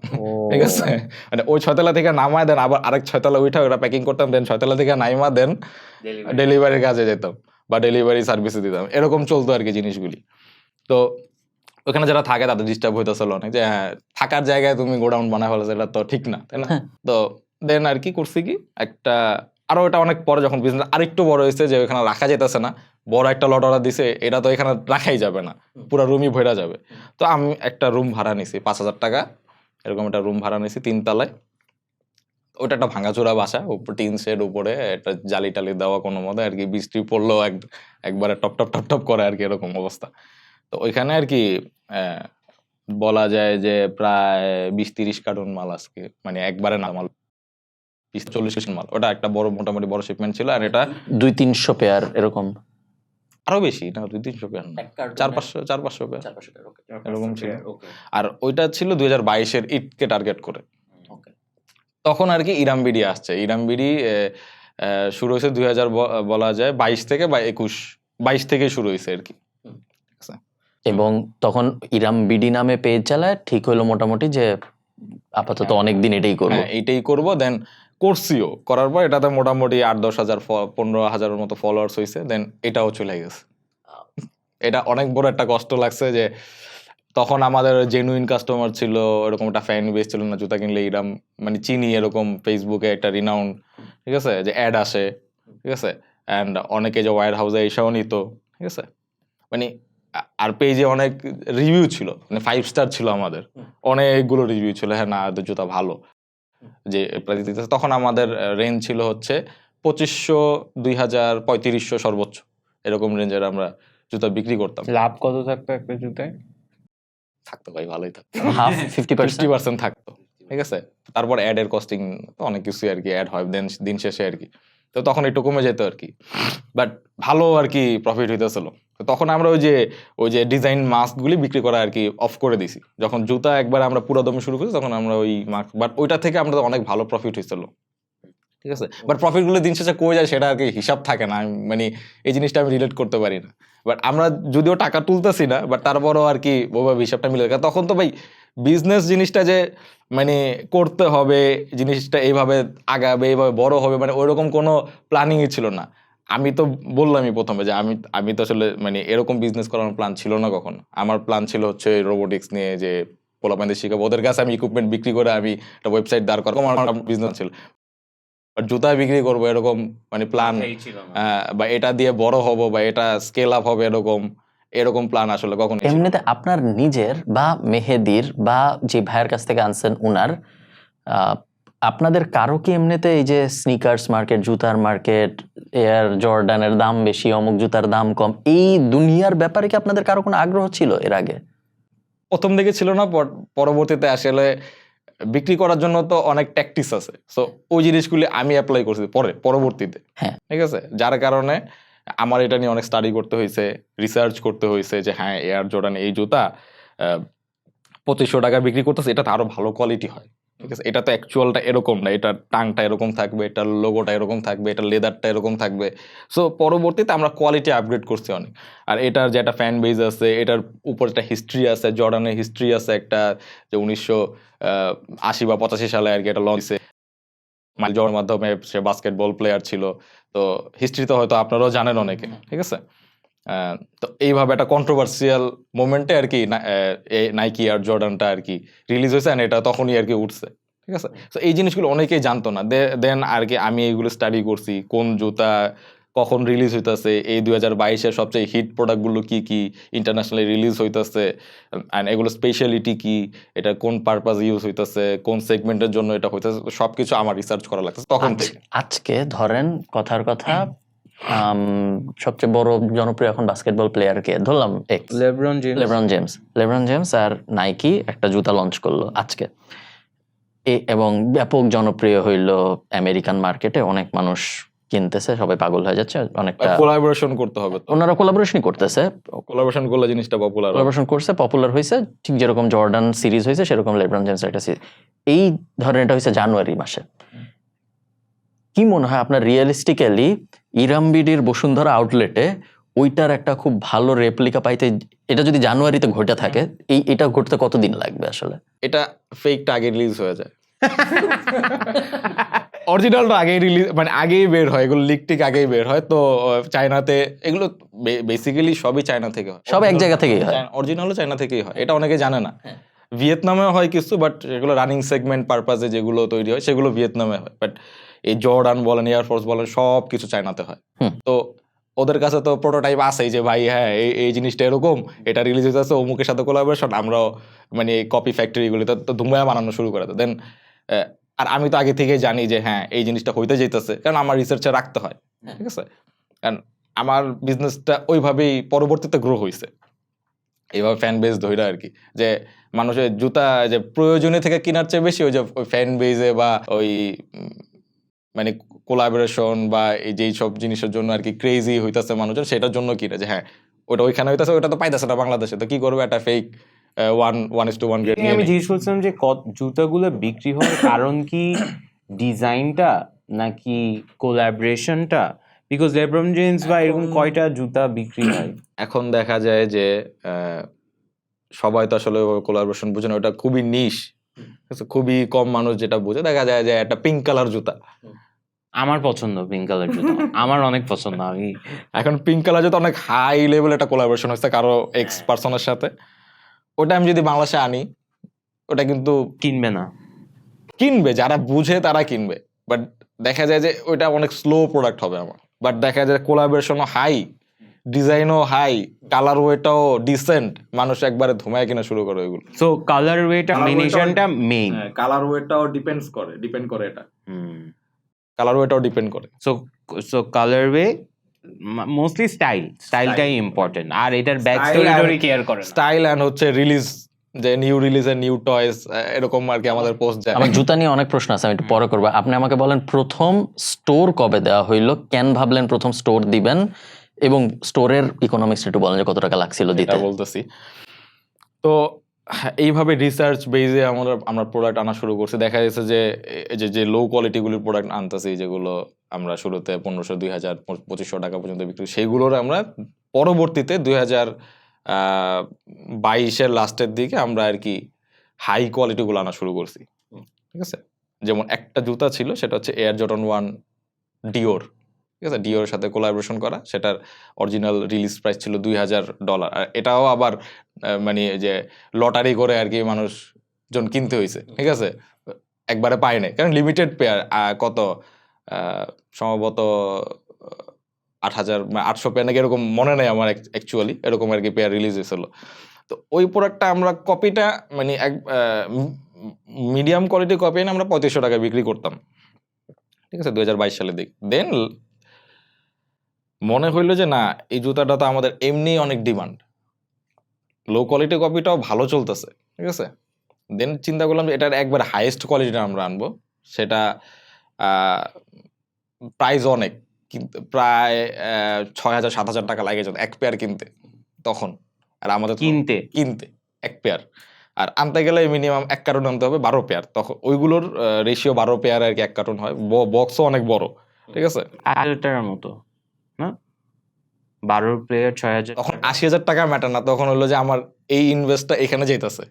ঠিক আছে, মানে ওই 6 তলা থেকে নামায় দেন আবার আরেক 6 তলা উঠা ওটা প্যাকিং করতাম, দেন 6 তলা থেকে নাইমা দেন ডেলিভারির কাজে যেতাম বা ডেলিভারি সার্ভিসে দিতাম, এরকম চলতো আর কি জিনিসগুলি। তো ওখানে যারা থাকে তাদের ডিস্টার্ব হইতেছিল অনেক, যে হ্যাঁ থাকার জায়গায় তুমি গোডাউন বানায় ফেলেছো, এটা তো ঠিক না, তাই না? তো দেন আর কি করছি কি একটা আরো, এটা অনেক পরে যখন বিজনেস আরেকটু বড় হয়েছে, যে ওখানে রাখা যেতেছে না, বড় একটা লট অর্ডার দিছে, এটা তো এখানে রাখাই যাবে না, পুরো রুমই ভরা যাবে। তো আমি একটা রুম ভাড়া নিছি 5,000 টাকা, এরকম একটা রুম ভাড়া নিছি 3 তলায়। ওটা একটা ভাঙাচোরা বাসা, উপর টিন শেড, উপরে একটা জালি টালি দেওয়া কোনো মতে আর কি, বৃষ্টি পড়লেও একবারে টপ টপ টপ টপ করে আর কি, এরকম অবস্থা। তো ওইখানে আর কি বলা যায় যে প্রায় 20-30 কার্টন মাল আজকে, মানে একবারে না মাল 40 মাল, ওটা একটা বড় মোটামুটি বড় শিপমেন্ট ছিল। আর এটা 200-300 পেয়ার এরকম, আরো বেশি না, 200-300 পেয়ার না, 400-500 পেয়ার এরকম ছিল। আর ওইটা ছিল 2022-এর ঈদকে টার্গেট করে। তখন আর কি ইরাম বিডি আসছে, ইরাম বিডি শুরু হয়েছে 2000 বলা যায় 22 থেকে বা 22 থেকে শুরু হয়েছে আর কি। এবং তখন ইরাম বিডি নামে পেজ চালায়, ঠিক হলো মোটামুটি যে আপাতত অনেকদিন এটাই করবো, এইটাই করবো। দেন করছিও, করার পর এটাতে মোটামুটি 8-10 হাজার 15 হাজারের মতো ফলোয়ার্স হয়েছে, দেন এটাও চলে গেছে। এটা অনেক বড় একটা কষ্ট লাগছে, যে তখন আমাদের জেনুইন কাস্টমার ছিল, এরকম একটা ফ্যান বেস ছিল না, জুতা কিনলে ইরাম মানে চিনি, এরকম ফেসবুকে একটা রিনাউন্ড, ঠিক আছে, যে অ্যাড আসে, ঠিক আছে, অ্যান্ড অনেকে যে ওয়ার হাউসে এসেও নিত, ঠিক আছে, মানে আর পেজে অনেক রিভিউ ছিল, মানে 5 স্টার ছিল আমাদের, অনেকগুলো রিভিউ ছিল, হ্যাঁ না এদের জুতা ভালো, যে তখন আমাদের রেঞ্জ ছিল হচ্ছে 2500, 2000, 3500 সর্বোচ্চ, এরকম রেঞ্জের আমরা জুতা বিক্রি করতাম। লাভ কত থাকতো একটা জুতায়? থাকতো ভাই, ভালোই থাকতো, হাফ 50%। 50% থাকতো, ঠিক আছে। তারপর অ্যাড এর কস্টিং তো অনেক কিছু আর কি অ্যাড হয় দিন শেষে আর কি, তো তখন একটু কমে যেত আর কি, বাট ভালো আর কি প্রফিট হইতেছিল। তো তখন আমরা ওই যে ডিজাইন মাস্ক গুলি বিক্রি করা আর কি অফ করে দিছি। যখন জুতা একবার আমরা পুরো দমে শুরু করি, তখন আমরা ওই মাস্ক, বাট ওইটা থেকে আমরা অনেক ভালো প্রফিট হয়েছিল, ঠিক আছে। বাট প্রফিট গুলো দিন শেষে কমে যায়, সেটা আর কি হিসাব থাকে না, মানে এই জিনিসটা আমি রিলেট করতে পারি না। বাট আমরা যদিও টাকা তুলতেছি না, বাট তারপরও আর কি ওইভাবে হিসাবটা মিলে, তখন তো ভাই বিজনেস জিনিসটা যে মানে করতে হবে, জিনিসটা এইভাবে আগাবে, এইভাবে বড় হবে, মানে ওইরকম কোনো প্ল্যানিংই ছিল না। আমি তো বললামই প্রথমে যে আমি তো আসলে মানে এরকম বিজনেস করার প্ল্যান ছিল না কখনো। আমার প্ল্যান ছিল হচ্ছে রোবোটিক্স নিয়ে, যে পোলাপানদের শিখাবো, ওদের কাছে আমি ইকুইপমেন্ট বিক্রি করে আমি একটা ওয়েবসাইট দাঁড় করাবো, আমার বিজনেস ছিল। জুতা বিক্রি করবো এরকম মানে প্ল্যান, বা এটা দিয়ে বড় হব বা এটা স্কেল আপ হবে, এরকম প্ল্যান আসলে কখনো। এমনিতে আপনার নিজের বা মেহেদির বা যে ভাইয়ের কাছ থেকে আনছেন উনার, আপনাদের কারো কি এমনিতে এই যে স্নিকার্স মার্কেট, জুতার মার্কেট, এয়ার জর্ডানের দাম বেশি, অমুক জুতার দাম কম, এই দুনিয়ার ব্যাপারে কি আপনাদের কারো কোনো আগ্রহ ছিল এর আগে? প্রথম দিকে ছিল না, পরবর্তীতে আসলে বিক্রি করার জন্য তো অনেক ট্যাকটিক্স আছে, সো ওই জিনিসগুলি আমি অ্যাপ্লাই করছি পরবর্তীতে, হ্যাঁ, ঠিক আছে। যার কারণে আমার এটা নিয়ে অনেক স্টাডি করতে হয়েছে, রিসার্চ করতে হয়েছে, যে হ্যাঁ এয়ার জর্ডান এই জুতা 2500 টাকা বিক্রি করতেছে, এটা তো আরো ভালো কোয়ালিটি হয়, ঠিক আছে। এটা তো অ্যাকচুয়ালটা এরকম না, এটার টাংটা এরকম থাকবে, এটার লোগোটা এরকম থাকবে, এটার লেদারটা এরকম থাকবে। সো পরবর্তীতে আমরা কোয়ালিটি আপগ্রেড করছি অনেক। আর এটার যে একটা ফ্যান বেজ আছে, এটার উপর একটা হিস্ট্রি আছে, জর্ডানের হিস্ট্রি আছে একটা, যে 1980 বা 85 সালে আর কি এটা লঞ্চ হয়েছে, জর্ডানের মাধ্যমে সে বাস্কেটবল প্লেয়ার ছিল। তো হিস্ট্রি তো হয়তো আপনারাও জানেন অনেকে, ঠিক আছে। তো এইভাবে একটা কন্ট্রোভার্সিয়াল মোমেন্টে আর কি নাইকি আর জর্ডানটা আর কি রিলিজ হয়েছে, আর এটা তখনই আর কি উঠছে, ঠিক আছে। তো এই জিনিসগুলো অনেকেই জানতো না, দেন আর কি আমি এইগুলো স্টাডি করছি, কোন জুতা কখন রিলিজ হইতেছে, এই 2022-এর সবচেয়ে হিট প্রোডাক্টগুলো কি কি ইন্টারন্যাশনালি রিলিজ হইতেছে, অ্যান্ড এগুলো স্পেশালিটি কি, এটা কোন পারপাস ইউজ হইতেছে, কোন সেগমেন্টের জন্য এটা হইতেছে, সবকিছু আমার রিসার্চ করা লাগছে তখন থেকে। আজকে ধরেন কথার কথা, সবচেয়ে বড় জনপ্রিয় এখন বাস্কেটবল প্লেয়ার কে ধরলাম, লেব্রন জেমস আর নাইকি একটা জুতা লঞ্চ করলো আজকে, এবং ব্যাপক জনপ্রিয় হইল আমেরিকান মার্কেটে, অনেক মানুষ কিনতেছে, সবাই পাগল হয়ে যাচ্ছে অনেকটা। কোলাবোরেশন করতে হবে তো, ওনারা কোলাবোরেশনই করতেছে, কোলাবোরেশন করলে জিনিসটা পপুলার হবে। কোলাবোরেশন করছে, পপুলার হয়েছে, ঠিক যেরকম জর্ডান সিরিজ হয়েছে সেরকম লেব্রন জেমসের একটা সিরিজ। এই ধরনের এটা হয়েছে জানুয়ারি মাসে। কি মনে হয় আপনার রিয়েলিস্টিক্যালি ইরামবিডির বসুন্ধরা আউটলেটে ওইটার একটা খুব ভালো রেপ্লিকা পাইতে, এটা যদি জানুয়ারিতে ঘটে থাকে, এটা ঘটতে কতদিন লাগবে আসলে? এটা ফেকটা আগে রিলিজ হয়ে যায়, অরিজিনালটা আগেই রিলিজ, মানে আগেই বের হয়, এগুলো লিক টিক আগেই বের হয়। তো চায়নাতে এগুলো বেসিক্যালি সবই চায়না থেকে হয়, সব এক জায়গা থেকেই হয়। অরিজিনালও চায়না থেকেই হয়, এটা অনেকে জানে না। ভিয়েতনামেও হয় কিছু, বাট এগুলো রানিং সেগমেন্ট পারপাসে যেগুলো তৈরি হয় সেগুলো ভিয়েতনামে হয়, বাট এই জর্ডান বলেন, এয়ারফোর্স বলেন, সব কিছু চায়নাতে হয়। তো ওদের কাছে তো প্রোটোটাইপ আছেই যে ভাই হ্যাঁ এই জিনিসটা এরকম, এটা রিলিজ হয়েছে অমুকের সাথে কোলাবোরেশন, আমরাও মানে কপি ফ্যাক্টরিগুলিতে তো ধুমায়া বানানো শুরু করে দেন। আর আমি তো আগে থেকেই জানি যে হ্যাঁ এই জিনিসটা হইতে যেতেছে, কারণ আমার রিসার্চে রাখতে হয়, ঠিক আছে। কারণ আমার বিজনেসটা ওইভাবেই পরবর্তীতে গ্রো হয়েছে, এইভাবে ফ্যান বেস ধরে আর কি, যে মানুষের জুতা যে প্রয়োজনীয় থেকে কেনার চেয়ে বেশি ওই যে ওই ফ্যান বেজে বা ওই মানে কোলাবোরেশন বা এই যেই সব জিনিসের জন্য আর কি ক্রেজি হইতাছে মানুষজন, সেটার জন্য কিনে যে হ্যাঁ ওটা ওইখানে হইতাছে, ওটা তো পাইতেছে না বাংলাদেশে, তো কি করবে, একটা ফেক 1:1 গ্রেড আমি জিজ্ঞেস করছিলাম যে জুতাগুলো বিক্রি হওয়ার কারণ কি ডিজাইনটা নাকি কোলাবোরেশনটা? বিকজ লেব্রন জেমস বা এরকম কয়টা জুতা বিক্রি হয়? এখন দেখা যায় যে সবাই তো আসলে কোলাবোরেশন বুঝে না, ওটা খুবই নিশ, খুবই কম মানুষ যেটা বুঝে। দেখা যায় যে একটা পিঙ্ক কালার জুতা, আমার পছন্দ পিঙ্ক কালার জুতা, আমার অনেক পছন্দ। আমি এখন পিঙ্ক কালার জুতা অনেক হাই লেভেল একটা কোলাবোরেশন হচ্ছে কারো এক্স পার্সনের সাথে, ওটা আমি যদি বাংলাদেশে আনি ওটা কিন্তু কিনবে না। কিনবে যারা বুঝে তারা কিনবে, বাট দেখা যায় যে ওইটা অনেক স্লো প্রোডাক্ট হবে আমার। বাট দেখা যায় কোলাবোরেশনও হাই, ডিজাইনও হাই, কালার ওয়েটাও ডিসেন্ট, মানুষ একবারে ধুমায় কিনা শুরু করে ওইগুলো। সো কালার ওয়েটা মেনিশনটা মেইন। কালার ওয়েটাও ডিপেন্ড করে এটা, কালার ওয়েটাও ডিপেন্ড করে। সো কালার ওয়ে মোস্টলি স্টাইলটাই ইম্পর্টেন্ট, আর এটার ব্যাক স্টোরি কেয়ার করে না। স্টাইল এন্ড হচ্ছে রিলিজ, যে নিউ রিলিজের নিউ টয়েস এরকম আর কি আমাদের পোস্ট যায়। আমার জুতা নিয়ে অনেক প্রশ্ন আছে, আমি একটু পরে করবো। আপনি আমাকে বলেন প্রথম স্টোর কবে দেওয়া হইলো, কেন ভাবলেন প্রথম স্টোর দিবেন, এবং স্টোরের ইকোনমিক্স একটু বলেন যে কত টাকা লাগছিল দিতে। এটা বলতেছি। তো এইভাবে রিসার্চ বেজে আমরা প্রোডাক্ট আনা শুরু করছি। দেখা যাচ্ছে যে যে লো কোয়ালিটিগুলির প্রোডাক্ট আনতেছি, যেগুলো আমরা শুরুতে 1500, 2000, 2500 টাকা পর্যন্ত বিক্রি, সেইগুলোর আমরা পরবর্তীতে 2022-এর লাস্টের দিকে আমরা আর কি হাই কোয়ালিটিগুলো আনা শুরু করছি, ঠিক আছে। যেমন একটা জুতা ছিল, সেটা হচ্ছে এয়ার জর্ডন 1 ডিওর, ঠিক আছে, ডিওর সাথে কোলাবোরেশন করা, সেটার অরিজিনাল রিলিজ প্রাইস ছিল $2000। আর এটাও আবার মানে যে লটারি করে আর কি মানুষজন কিনতে হয়েছে, ঠিক আছে, একবারে পায় নাই, কারণ লিমিটেড পেয়ার, কত সম্ভবত 8,800 পেয়ার নাকি এরকম, মনে নেই আমার অ্যাকচুয়ালি, এরকম আর কি পেয়ার রিলিজ হয়েছিল। তো ওই প্রোডাক্টটা আমরা কপিটা মানে এক মিডিয়াম কোয়ালিটি কপি এনে আমরা 3500 টাকা বিক্রি করতাম, ঠিক আছে, 2022 সালের দিক। দেন মনে হইলো যে না, এই জুতাটা তো আমাদের এমনি অনেক ডিমান্ড, লো কোয়ালিটি কপিটাও ভালো চলতেছে, ঠিক আছে। দেন চিন্তা করলাম যে এটার একবার হাইয়েস্ট কোয়ালিটিটা আমরা আনবো, সেটা প্রাইস অনেক, কিন্তু প্রায় 6,000-7,000 টাকা লাগে যেত এক পেয়ার কিনতে তখন। আর আমাদের কিনতে এক পেয়ার, আর আনতে গেলে মিনিমাম 1 কার্টন আনতে হবে 12 পেয়ার, তখন ওইগুলোর রেশিও 12 পেয়ার আর কি 1 কার্টন হয়, বক্সও অনেক বড়, ঠিক আছে। 8,000 টাকার মতো না, 12 প্লেয়ার 6,000। তখন 80,000 টাকা ম্যাটার না, তখন হলো যে আমার এই ইনভেস্টটা এখানে যেতেছে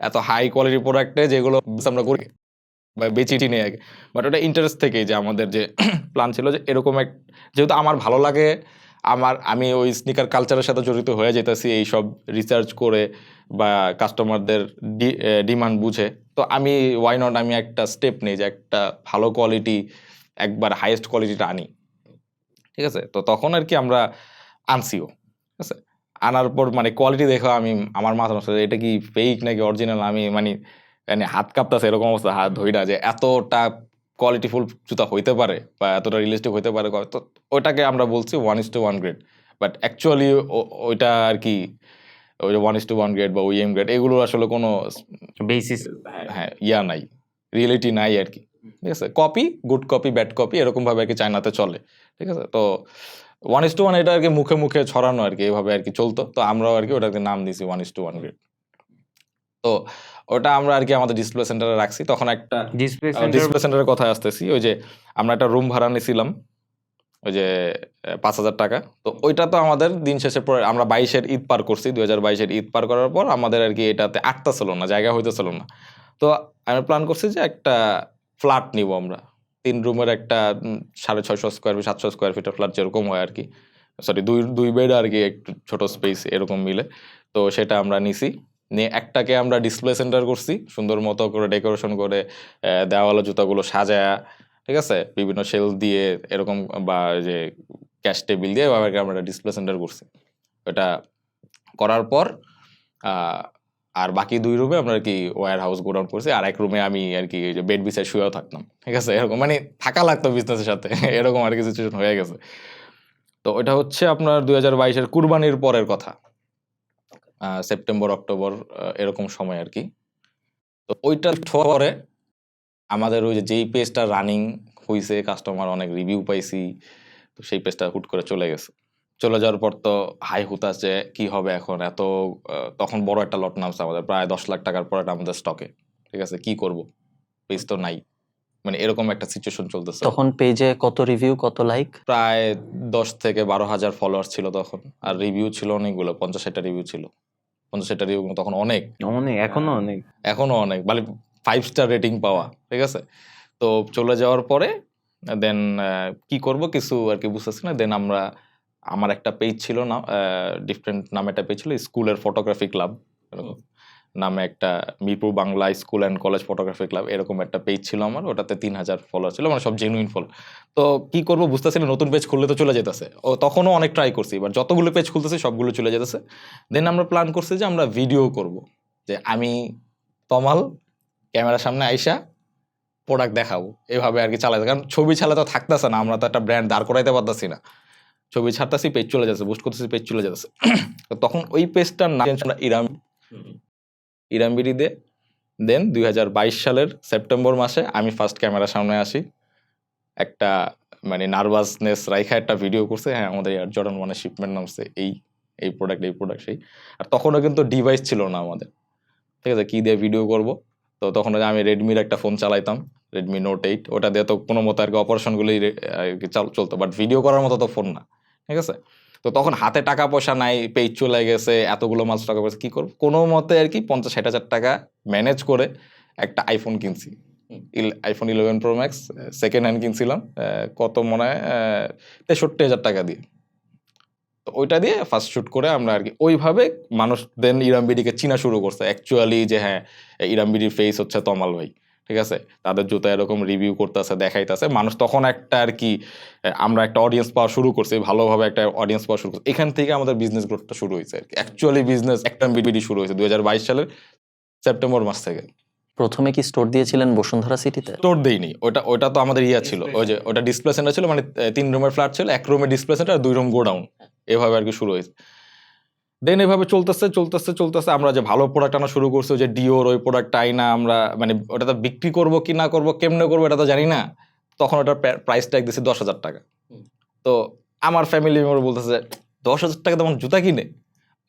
এত হাই কোয়ালিটি প্রোডাক্টে, যেগুলো আমরা করি বা বেচি নিয়ে আগে। বাট ওটা ইন্টারেস্ট থেকেই যে আমাদের যে প্ল্যান ছিল যে এরকম যেহেতু আমার ভালো লাগে, আমি ওই স্নিকার কালচারের সাথে জড়িত হয়ে যেতেছি এইসব রিসার্চ করে বা কাস্টমারদের ডিমান্ড বুঝে, তো আমি ওয়াই নট আমি একটা স্টেপ নেই যে একটা ভালো কোয়ালিটি, একবার হাইয়েস্ট কোয়ালিটিটা আনি, ঠিক আছে। তো তখন আর কি আমরা আনছিও, ঠিক আছে। আনার পর মানে কোয়ালিটি দেখো আমার মাথা নষ্ট, এটা কি ফেক নাকি অরিজিনাল, আমি মানে হাত কাঁপতাছে এরকম অবস্থা, হাত ধইরা যে এতটা কোয়ালিটিফুল জুতা হইতে পারে বা এতটা রিয়েলিস্টিক হইতে পারে। তো ওইটাকে আমরা বলছি 1:1 গ্রেড, বাট অ্যাকচুয়ালি ওইটা আর কি ওই 1:1 গ্রেড বা ওইএম গ্রেড, এগুলো আসলে কোনো বেসিস হ্যাঁ ইয়া নাই, রিয়েলিটি নাই আর কি। ঠিক আছে, copy, good copy, bad copy, এরকম ভাবে আর কি চায়নাতে চলে। ঠিক আছে, তো 1:1 এটা আর কি মুখে মুখে ছড়ানো আর কি, এইভাবে আর কি চলতো। তো আমরাও আর কি ওটাকে নাম দিয়েছি 1:1 গ্রেড। তো ওটা আমরা আর কি আমাদের ডিসপ্লে সেন্টারে রাখছি। তখন একটা ডিসপ্লে ডিসপ্লে সেন্টারের কথায় আসতেছি, ওই যে আমরা একটা রুম ভাড়া নিয়েছিলাম, ওই যে 5,000 টাকা। তো ওইটা তো আমাদের দিন শেষে পরে আমরা 22-এর ঈদ পার করছি, 2022-এর ঈদ পার করার পর আমাদের আর কি এটাতে আটতেছিল না, জায়গা হইতেছিল না। তো আমি প্ল্যান করছি যে একটা ফ্ল্যাট নিব আমরা, 3 রুমের একটা 650 স্কোয়ার ফিট, 700 স্কোয়ার ফিটের ফ্ল্যাট যেরকম হয় আর কি, সরি দুই বেড আর কি, একটু ছোট স্পেস এরকম মিলে। তো সেটা আমরা নিছি, নিয়ে একটাকে আমরা ডিসপ্লে সেন্টার করছি, সুন্দর মতো করে ডেকোরেশন করে, দেওয়ালে জুতাগুলো সাজায়া, ঠিক আছে, বিভিন্ন শেলফ দিয়ে এরকম, বা যে ক্যাশ টেবিল দিয়ে আমরা ডিসপ্লে সেন্টার করছি। ওটা করার পর আর বাকি 2 রুমে আমরা আর কি ওয়্যার হাউস গোডাউন করছি, আর 1 রুমে আমি আর কি যে বেড বিছায় শুয়েও থাকতাম। ঠিক আছে, এরকম মানে থাকা লাগতো বিজনেসের সাথে, এরকম আর কি সিচুয়েশন হয়ে গেছে। তো এটা হচ্ছে আপনার 2022-এর কুরবানির পরের কথা, সেপ্টেম্বর অক্টোবর এরকম সময় আর কি। তো ওইটার পরে আমাদের ওই যে যেই পেজটা রানিং হইছে, কাস্টমার অনেক রিভিউ পাইছি, তো সেই পেজটা হুট করে চলে গেছে। চলে যাওয়ার পর তো হাই হুতাশ যে কি হবে এখন, এত তখন বড় একটা লট নামছে আমাদের, প্রায় 10 লাখ টাকার প্রোডাক্ট আমাদের স্টকে। ঠিক আছে, কি করব, পেজ তো নাই, মানে এরকম একটা সিচুয়েশন চলতেছে। তখন পেজে কত রিভিউ, কত লাইক? প্রায় 10 থেকে 12 হাজার ফলোয়ার ছিল তখন, আর রিভিউ ছিল অনেকগুলো, 50-60টা রিভিউ ছিল। 50-60টা রিভিউ তখন অনেক, এখনো অনেক, এখনো অনেক, মানে 5 স্টার রেটিং পাওয়া। ঠিক আছে, তো চলে যাওয়ার পরে দেন কি করব কিছু আর কি বুঝতেছি না। দেন আমার একটা পেজ ছিল না, ডিফারেন্ট নামে একটা পেজ ছিল, স্কুলের ফটোগ্রাফি ক্লাব এরকম নামে একটা, Mirpur Bangla school and college photography club, এরকম একটা পেজ ছিল আমার। ওটাতে 3,000 ফলোয়ার ছিল, মানে সব জেনুইন ফলো। তো কি করব বুঝতেছি না, নতুন পেজ খুললে তো চলে যেতেছে। ও তখনও অনেক ট্রাই করছি, এবার যতগুলো পেজ খুলতেছে সবগুলো চলে যেতেছে। দেন আমরা প্ল্যান করছি যে আমরা ভিডিও করব, যে আমি তমাল ক্যামেরার সামনে আইসা প্রোডাক্ট দেখাবো, এভাবে আর কি চালাতে। কারণ ছবি ছাড়া তো থাকতেছে না, আমরা তো একটা ব্র্যান্ড দাঁড় করাইতে পারতেছি না। ছবি ছাড়তেছি, পেজ চলে যাচ্ছে, বুস্ট করতেছি, পেজ চলে যাচ্ছে। তো তখন ওই পেজটার নাম আমরা ইরামবিডি দে। দেন 2022 সালের সেপ্টেম্বর মাসে আমি ফার্স্ট ক্যামেরার সামনে আসি, একটা মানে নার্ভাসনেস রাইখা একটা ভিডিও করছে, হ্যাঁ আমাদের এয়ার জর্ডান 1 শিপমেন্ট নামছে, এই প্রোডাক্ট সেই। আর তখনও কিন্তু ডিভাইস ছিল না আমাদের। ঠিক আছে, কি দিয়ে ভিডিও করব? তো তখন আমি রেডমির একটা ফোন চালাইতাম, রেডমি নোট 8। ওটা দিয়ে তো কোনো মতো আর কি অপারেশনগুলি চলতো, বাট ভিডিও করার মতো তো ফোন না। ঠিক আছে, তো তখন হাতে টাকা পয়সা নাই, পেজ চলে গেছে, এতগুলো মাল টাকা পয়সা কী করবো, কোনো মতে আর কি 50-60 হাজার টাকা ম্যানেজ করে একটা আইফোন কিনছি, iPhone 11 pro max, second hand কিনছিলাম, কত মনে হয় 63,000 টাকা দিয়ে। তো ওইটা দিয়ে ফার্স্ট শুট করে আমরা আর কি ওইভাবে মানুষ দেন ইরামবিডিকে চিনা শুরু করছে অ্যাকচুয়ালি, যে হ্যাঁ ইরামবিডির ফেস হচ্ছে তমাল ভাই। ঠিক আছে, তাদের জুতা এরকম রিভিউ করতেছে, দেখাইতেছে মানুষ। তখন একটা আর কি আমরা একটা অডিয়েন্স পাওয়া শুরু করছি, ভালোভাবে একটা অডিয়েন্স পাওয়া শুরু করছি। এখান থেকে আমাদের বিজনেস গ্রোথটা শুরু হয়েছে আর কি, অ্যাকচুয়ালি বিজনেস একটা বিডি শুরু হয়েছে 2022 সালের সেপ্টেম্বর মাস থেকে। প্রথমে কি স্টোর দিয়েছিলেন বসুন্ধরা সিটিতে? স্টোর দেইনি, ওটা তো আমাদের ইয়া ছিল, ওই যে ওটা ডিসপ্লে সেন্টার ছিল, মানে 3 রুমের ফ্ল্যাট ছিল, 1 রুমে ডিসপ্লে সেন্টার আর 2 রুম গোডাউন, এভাবে আর কি শুরু হয়েছে। দেন এভাবে চলতেছে আমরা যে ভালো প্রোডাক্ট আনা শুরু করছি, যে ডিওর ওই প্রোডাক্টটা আইনা আমরা মানে ওটা তো বিক্রি করবো কি না করবো, কেমনে করবো এটা তো জানি না। তখন ওটার প্রাইস ট্যাগ দিয়েছি 10,000 টাকা। তো আমার ফ্যামিলি মেম্বার বলতেছে 10,000 টাকা তেমন জুতা কিনে,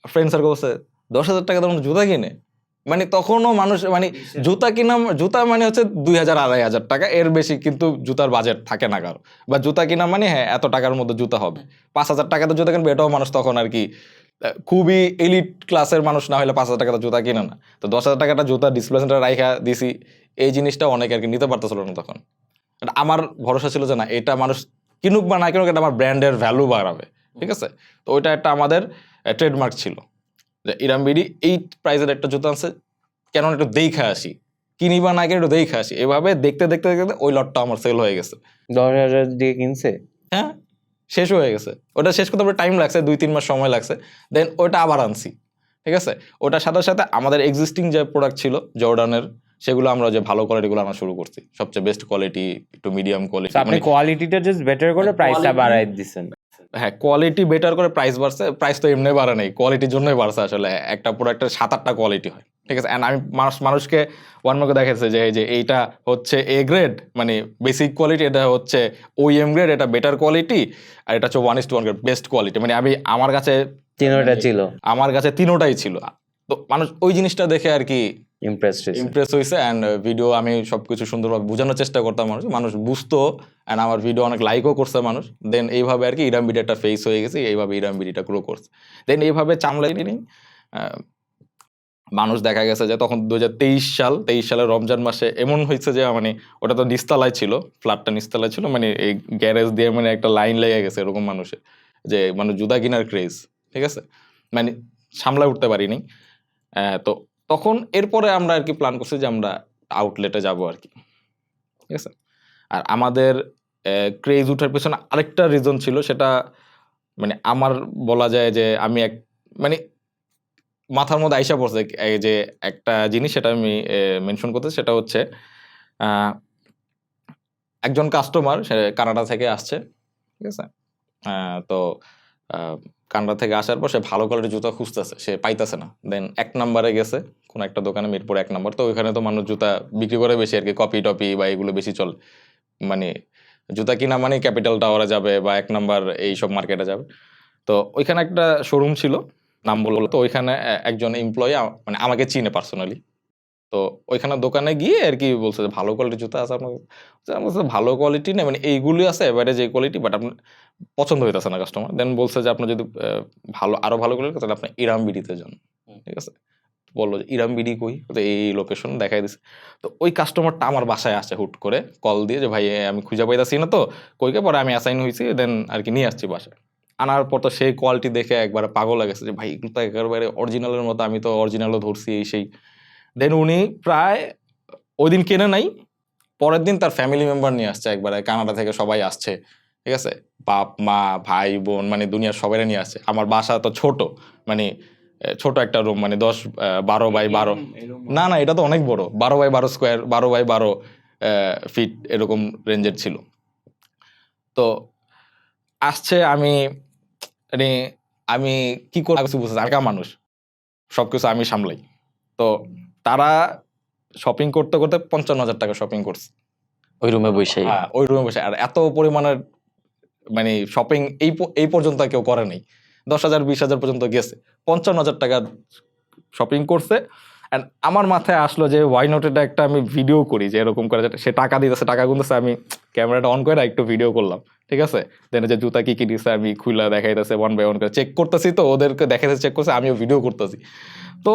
ফ্রেন্ড সার্কেল বলছে 10,000 টাকা তেমন জুতা কিনে, মানে তখনও মানুষ মানে জুতা মানে হচ্ছে 2,000-2,500 টাকা, এর বেশি কিন্তু জুতার বাজেট থাকে না কারো। বা জুতা কিনা মানে হ্যাঁ এত টাকার মধ্যে জুতা হবে, 5,000 টাকাতে জুতা কিনবে, এটাও মানুষ তখন আর কি খুবই এলিট ক্লাসের মানুষ না হলে 5,000 টাকাতে জুতা কিনে না। তো 10,000 টাকাটা জুতা ডিসপ্লে সেন্টারে রাইখা দিছি, এই জিনিসটা অনেকে আর কি নিতে পারতেছিল না তখন। আমার ভরসা ছিল যে না, এটা মানুষ কিনুক বা না কিনুক, এটা আমার ব্র্যান্ডের ভ্যালু বাড়াবে। ঠিক আছে, তো ওইটা একটা আমাদের ট্রেডমার্ক ছিল, যে ইরামবিডি এই প্রাইজের একটা জুতা আছে, কেন একটু দেখে আসি, কিনি বা না কিনে একটু দেখে আসি। এভাবে দেখতে ওই লটটা আমার সেল হয়ে গেছে। 10,000 দিয়ে কিনছে, হ্যাঁ শেষ হয়ে গেছে। ওটা শেষ করতে টাইম লাগছে, 2-3 মাস সময় লাগছে। দেন ওটা আবার আনছি। ঠিক আছে, ওটার সাথে সাথে আমাদের এক্সিস্টিং যে প্রোডাক্ট ছিল জর্ডানের, সেগুলো আমরা যে ভালো কোয়ালিটিগুলো আনা শুরু করছি, সবচেয়ে বেস্ট কোয়ালিটি, একটু মিডিয়াম কোয়ালিটি। আপনি কোয়ালিটিটা জাস্ট বেটার করে প্রাইসটা বাড়াই দিছেন। হ্যাঁ, কোয়ালিটি বেটার করে প্রাইস বাড়ছে। প্রাইস তো এমনি বাড়ে নাই, কোয়ালিটির জন্যই বাড়ছে। আসলে একটা প্রোডাক্টের 7-8টা কোয়ালিটি হয়, ঠিক আছে। অ্যান্ড আমি মানুষকে ওয়ানমার্কে দেখাচ্ছে যে এই যে এইটা হচ্ছে এ গ্রেড মানে বেসিক কোয়ালিটি, এটা হচ্ছে ওএম গ্রেড, এটা বেটার কোয়ালিটি, আর এটা হচ্ছে 1:1 গ্রেড বেস্ট কোয়ালিটি। মানে আমি আমার কাছে তিনোটা ছিল, আমার কাছে তিনোটাই ছিল। তো মানুষ ওই জিনিসটা দেখে আর কি ইমপ্রেস হয়েছে। অ্যান্ড ভিডিও আমি সবকিছু সুন্দরভাবে বোঝানোর চেষ্টা করতাম, মানুষ বুঝতো, অ্যান্ড আমার ভিডিও অনেক লাইকও করছে মানুষ। দেন এইভাবে আর কি ইরাম বিডি একটা ফেস হয়ে গেছে, এইভাবে ইরাম বিডিটা গ্রো করছে। দেন এইভাবে চামলাই নিই মানুষ দেখা গেছে যে তখন 2023 সালের রমজান মাসে এমন হয়েছে যে মানে ওটা তো নিচতলায় ছিল, ফ্ল্যাটটা নিচতলায় ছিল, মানে এই গ্যারেজ দিয়ে মানে একটা লাইন লেগে গেছে এরকম মানুষের, যে মানে জুতা কেনার ক্রেজ, ঠিক আছে, মানে সামলায় উঠতে পারিনি। তো তখন এরপরে আমরা আর কি প্ল্যান করছি যে আমরা আউটলেটে যাব আর কি, ঠিক আছে। আর আমাদের ক্রেজ উঠার পেছনে আরেকটা রিজন ছিল, সেটা মানে আমার বলা যায় যে আমি মানে মাথার মধ্যে আইসা পড়ছে এই যে একটা জিনিস, সেটা আমি মেনশন করতে, সেটা হচ্ছে একজন কাস্টমার সে কানাডা থেকে আসছে, ঠিক আছে। তো কানাডা থেকে আসার পর সে ভালো কোয়ালিটির জুতা খুঁজতেছে, সে পাইতেছে না। দেন 1 নম্বরে গেছে কোন একটা দোকানে, মিরপুর 1 নম্বর। তো ওইখানে তো মানুষ জুতা বিক্রি করে বেশি আর কি, কপি টপি বা এগুলো বেশি চলে, মানে জুতা কিনা মানে ক্যাপিটাল টাওয়ারে যাবে বা 1 নম্বর এইসব মার্কেটে যাবে। তো ওইখানে একটা শোরুম ছিল, নাম বললো। তো ওইখানে একজন এমপ্লয়ি মানে আমাকে চিনে পার্সোনালি। তো ওইখানে দোকানে গিয়ে আর কি বলছে যে ভালো কোয়ালিটির জুতা আছে আপনার? আমি বলছি ভালো কোয়ালিটি না, মানে এইগুলি আছে এবারে যে কোয়ালিটি, বাট আপনার পছন্দ হইতেছে না কাস্টমার। দেন বলছে যে আপনার যদি আরো ভালো কোয়ালিটি তাহলে আপনি ইরাম বিডিতে যান, ঠিক আছে। বললো যে ইরাম বিডি কই, তো এই লোকেশন দেখাই দিছে। তো ওই কাস্টমারটা আমার বাসায় আসে হুট করে কল দিয়ে, যে ভাই আমি খুঁজে পাইতাছি না তো কইকে, পরে আমি অ্যাসাইন হয়েছি, দেন আর কি নিয়ে আসছি বাসায়। আনার পর তো সেই কোয়ালিটি দেখে একবারে পাগল লাগেছে, যে ভাই এগুলো তো একেবারে অরিজিনালের মতো, আমি তো অরিজিনালও ধরছি এই সেই। দেন উনি প্রায় ওই দিন কেনে নাই, পরের দিন তার ফ্যামিলি মেম্বার নিয়ে আসছে, একবারে কানাডা থেকে সবাই আসছে, ঠিক আছে, বাপ মা ভাই বোন মানে দুনিয়ার সবাই নিয়ে আসছে। আমার বাসা তো ছোট, মানে ছোট একটা রুম, মানে 10-12 x 12, না এটা তো অনেক বড়, 12 x 12 স্কোয়ার, 12 x 12 ফিট এরকম রেঞ্জের ছিল। তো আসছে, মানে আমি কি করে বুঝতে, আঁকা মানুষ সবকিছু আমি সামলাই। তো তারা শপিং করতে করতে 55,000 টাকা শপিং করছে ওই রুমে বসে। ওই রুমে বসে। আর এত পরিমাণের মানে শপিং এই পর্যন্ত কেউ করে নাই, 10,000 20,000 পর্যন্ত গেছে, 55,000 টাকা শপিং করছে। অ্যান্ড আমার মাথায় আসলো যে ওয়াই নট এটা একটা আমি ভিডিও করি, যে এরকম করে সে টাকা দিতেছে, টাকা গুনতেছে, আমি ক্যামেরাটা অন করে একটু ভিডিও করলাম, ঠিক আছে। দেন যে জুতা কি দিচ্ছে আমি খুলে দেখাইতেছে, 1 by 1 করে চেক করতেছি, তো ওদেরকে দেখাইতেছে, চেক করছে, আমিও ভিডিও করতেছি। তো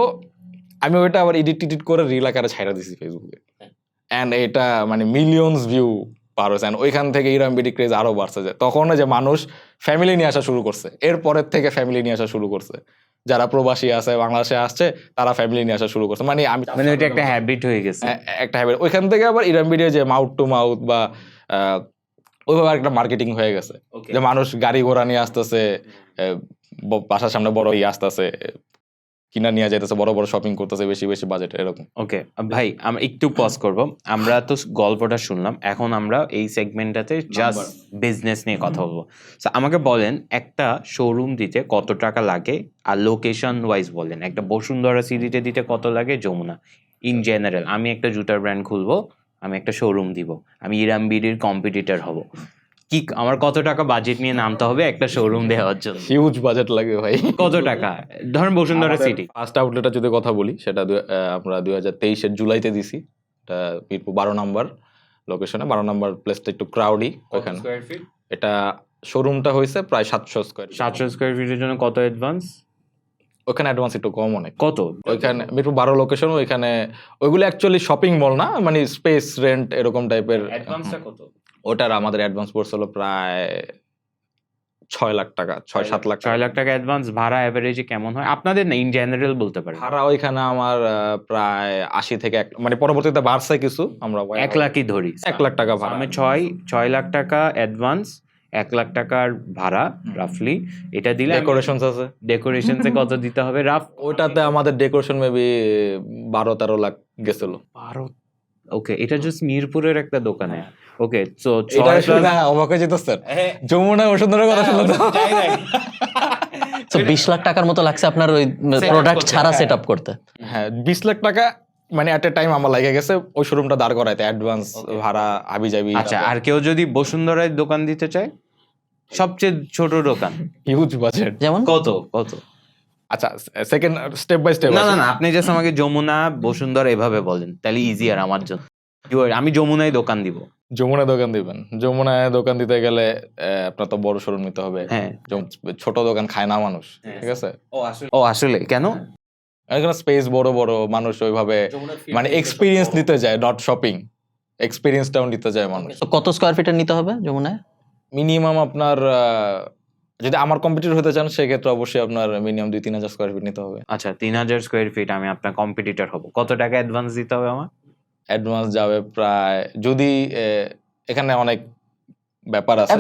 আমি ওইটা আবার এডিট করে রিল আকারে ছাইড়া দিছি ফেসবুকে, অ্যান্ড এটা মানে মিলিয়নস ভিউ পার হয়েছে। ওইখান থেকে ইরাম বিডি ক্রেজ আরো বাড়ছে, যে তখন যে মানুষ ফ্যামিলি নিয়ে আসা শুরু করছে, এরপরের থেকে ফ্যামিলি নিয়ে আসা শুরু করছে, যারা প্রবাসী আছে বাংলাদেশে আসছে তারা ফ্যামিলি নিয়ে আসা শুরু করছে। মানে ওইটা একটা হ্যাবিট হয়ে গেছে, একটা হ্যাবিট। ওইখান থেকে আবার ইরাম বিডি যে মাউথ টু মাউথ বা ওইভাবে একটা মার্কেটিং হয়ে গেছে, যে মানুষ গাড়ি ঘোড়া নিয়ে আসতেছে, বাসার সামনে বড় আসতেছে, কিনা নিয়ে যাইতেছে, বড় বড় শপিং করতেছে, বেশি বেশি বাজেট এরকম। ওকে ভাই, আমরা একটু পজ করব। আমরা তো গল্পটা শুনলাম, এখন আমরা এই সেগমেন্টটাতে জাস্ট বিজনেস নিয়ে কথা বলবো। সো আমাকে বলেন, একটা শোরুম দিতে কত টাকা লাগে, আর লোকেশন ওয়াইজ বলেন, একটা বসুন্ধরা সিটিতে দিতে কত লাগে, যমুনা, ইন জেনারেল। আমি একটা জুতার ব্র্যান্ড খুলবো, আমি একটা শোরুম দিব, আমি ইরাম বিডির কম্পিটিটর হব, কি আমার কত টাকা বাজেট নিয়ে নামতে হবে একটা শোরুম দেওয়ার জন্য? হিউজ বাজেট লাগে ভাই। কত টাকা? ধরেন বসুন্ধরা সিটি ফার্স্ট আউটলেটের যদি কথা বলি, সেটা আমরা 2023 জুলাইতে দিছি, এটা মিরপুর 12 নম্বর লোকেশনে। 12 নম্বর প্লেসটা একটু ক্রাউডি ওখানে। এটা শোরুমটা হয়েছে প্রায় 700 স্কোয়ার ফিটের জন্য কত অ্যাডভান্স? ওখানে অ্যাডভান্স একটু কম, অনেক। কত? ওইখানে মিরপুর 12 লোকেশন, ওইখানে ওইগুলো অ্যাকচুয়ালি শপিং মল না, মানে স্পেস রেন্ট এরকম টাইপের। অ্যাডভান্সটা কত? ওটার আমাদের অ্যাডভান্স পড়ছিল প্রায় 6 লাখ টাকা, 6-7 লাখ 6 লাখ টাকা অ্যাডভান্স। ভাড়া এভারেজে কেমন হয় আপনাদের? না, ইন জেনারেল বলতে পারেন। ভাড়া ওইখানে আমার প্রায় 80 থেকে মানে পরবর্তীতে বাড়ছে কিছু, আমরা 1 লাখই ধরি, 1 লাখ টাকা ভাড়া। আমি 6 লাখ টাকা অ্যাডভান্স, 1 লাখ টাকার ভাড়া রাফলি। এটা দিলে ডেকোরেশনস আছে, ডেকোরেশনসে কত দিতে হবে রাফ? ওইটাতে আমাদের ডেকোরেশন মেবি 12-13 লাখ গেছিল। 12? ওকে, এটা জাস্ট মিরপুরের একটা দোকানে। ওকে, সো এটা শুনে অবাক হয়ে যেত স্যার, যমুনা বসুন্ধরার কথা শুনলে তো তো 20 লাখ টাকার মতো লাগছে আপনার ওই প্রোডাক্ট করতে, ছাড়া হ্যাঁ। সেট আপ করতে। হ্যাঁ 20 লাখ টাকা মানে এট এ টাইম আমার লাগে গেছে ওই শোরুমটা দাঁড় করাইতে, অ্যাডভান্স ভাড়া হাবি যাবি। আচ্ছা, আর কেউ যদি বসুন্ধরায় দোকান দিতে চায়, সবচেয়ে ছোট দোকান হিউজ বাজেট। যেমন কত কত? আচ্ছা সেকেন্ড স্টেপ বাই স্টেপ। না না না, আপনি জাস্ট আমাকে যমুনা বসুন্ধরা এভাবে বলেন, তাহলে ইজিয়ার আমার জন্য। আমি যমুনায় দোকান দিব। যমুনায় দোকান দিবেন, যমুনায় দোকান দিতে গেলে আপনার তো বড় শোরুম নিতে হবে। হ্যাঁ। ছোট দোকান খায় না মানুষ, ঠিক আছে? ও আসলে কেন? এখানে স্পেস বড় বড়, মানুষ ওইভাবে মানে এক্সপিরিয়েন্স নিতে যায়, নট শপিং, এক্সপিরিয়েন্সটাও নিতে যায় মানুষ। তো কত স্কোয়ার ফিটের নিতে হবে যমুনায়? মিনিমাম আপনার যদি আমার কম্পিটিটর হতে চান সেক্ষেত্রে অবশ্যই আপনার মিনিমাম 2-3 হাজার স্কোয়ার ফিট নিতে হবে। আচ্ছা, 3000 স্কোয়ার ফিট আমি আপনার কম্পিটিটর হব, কত টাকা অ্যাডভান্স দিতে হবে আমার? অ্যাডভান্স যাবে প্রায়, যদি এখানে অনেক ব্যাপার আছে।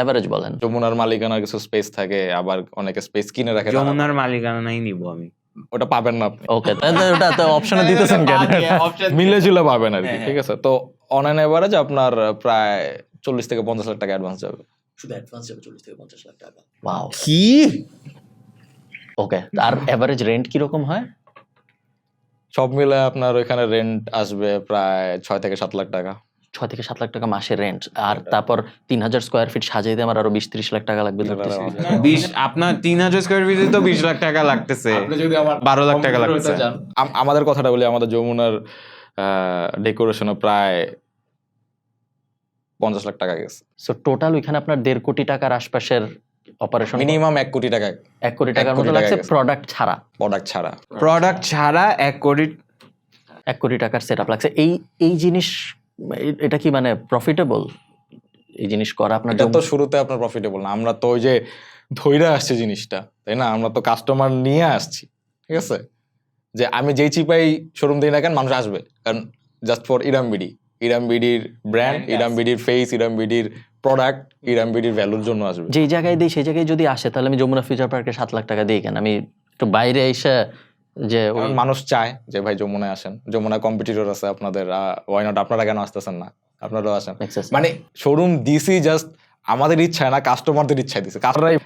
এভারেজ বলেন। যমুনার মালিকানার কিছু স্পেস থাকে, আবার অনেকে স্পেস কিনে রাখে, যমুনার মালিকানাই নিব আমি। ওটা পাবেন না আপনি। ওকে, তাহলে ওটা তো অপশনে দিতেছেন কেন? মিলে ঝুলে পাবেন আর কি, ঠিক আছে? তো অন অ্যান এভারেজ আপনার প্রায় 40 থেকে 50 লাখ টাকা অ্যাডভান্স যাবে। শুধু অ্যাডভান্স যাবে 40 থেকে 50 লাখ টাকা। ওয়াও। কি? ওকে, আর এভারেজ রেন্ট কি রকম হয়? সব মিলে আপনার ওইখানে রেন্ট আসবে প্রায় 6 থেকে 7 লাখ টাকা। 6 থেকে 7 লাখ টাকা মাসের রেন্ট, আর তারপর 3000 স্কোয়ার ফিট সাজাইতে আমার আরো 20-30 লাখ টাকা লাগবে ধরতেছি। 20 আপনার 3000 স্কোয়ার ফিটে তো 20 লাখ টাকা লাগতেছে, আপনি যদি আমার 12 লাখ টাকা লাগছে। আমাদের কথাটা বলি, আমাদের যমুনার ডেকোরেশনে প্রায় 50 লাখ টাকা গেছে। সো টোটাল ওইখানে আপনার 1.5 কোটি টাকার আশপাশের অপারেশন, মিনিমাম 1 কোটি টাকা 1 কোটি টাকার 1 মতো কোটি লাগছে টাকা গেছে। প্রোডাক্ট ছাড়া। প্রোডাক্ট ছাড়া। প্রোডাক্ট ছাড়া 1 কোটি। 1 কোটি টাকার সেট আপ লাগছে। এই জিনিস এটা কি মানে প্রফিটেবল এই জিনিস করা আপনার? এটা তো শুরুতে আপনার প্রফিটেবল না, আমরা তো ওই যে ধইরা আসছি জিনিসটা, তাই না? আমরা তো কাস্টমার নিয়ে আসছি, ঠিক আছে? যে আমি যেই চিপাই শোরুম দিই না কেন মানুষ আসবে, কারণ জাস্ট ফর ইরামবিডি, ইরামবিডির ব্র্যান্ড, ইরামবিডির ফেস, ইরামবিডির প্রোডাক্ট, ইরামবিডির ভ্যালুর জন্য আসবে। যেই জায়গায় দিই সেই জায়গায় যদি আসে, তাহলে আমি যমুনা ফিউচার পার্কে 7 লাখ টাকা দিই কেন? আমি একটু বাইরে এসে যে ওই কারণ মানুষ চায় যে ভাই যমুনায় আসেন, যমুনায় কম্পিটিটর আছে আপনাদের, ওয়াই নট, আপনারা কেন আসতেছেন না? আপনারাও আসেন। Makes sense. মানে শোরুম দিছি জাস্ট আমাদের ইচ্ছায় না, কাস্টমারদের ইচ্ছায় দিছে। কাস্টমাররাই,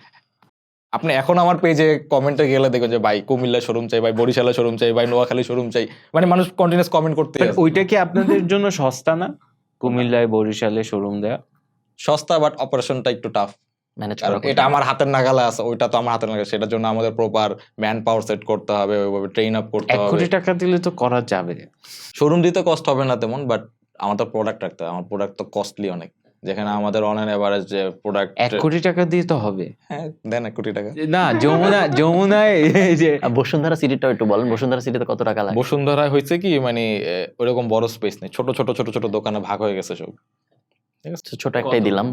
আপনি এখন আমার পেজে কমেন্টে গেলে দেখো যে ভাই কুমিল্লা শোরুম চাই, ভাই বরিশালে শোরুম চাই, ভাই নোয়াখালী শোরুম চাই, মানে মানুষ কন্টিনিউয়াস কমেন্ট করতে But ওইটা কি আপনাদের জন্য সস্তা না, কুমিল্লায় বরিশালে শোরুম দেয়া? সস্তা, বাট অপারেশনটা একটু টাফ। ম্যানেজ কারণ করা এটা আমার হাতের নাগালে আছে, ওইটা তো আমার হাতের নাগালে, সেটার জন্য আমাদের প্রপার ম্যান পাওয়ার সেট করতে হবে, ওইভাবে ট্রেন আপ করতে 1 হবে। কোটি টাকা দিলে তো করা যাবে। শোরুম দিতে কষ্ট হবে না তেমন, বাট আমাদের প্রোডাক্ট রাখতে হবে। আমার প্রোডাক্ট তো কস্টলি অনেক, যেখানে আমাদের অন অ্যান এভারেজ যে প্রোডাক্ট 1 কোটি টাকা দিয়ে তো হবে হ্যাঁ দেন 1 কোটি টাকা। না? যমুনায় এই যে আর বসুন্ধরা সিটিটা একটু বলেন, বসুন্ধরা সিটিতে কত টাকা লাগে? বসুন্ধরায় হয়েছে কি, মানে ওইরকম বড় স্পেস নেই, ছোট ছোট ছোট ছোট দোকানে ভাগ হয়ে গেছে সব। ছোট একটাই দিলাম।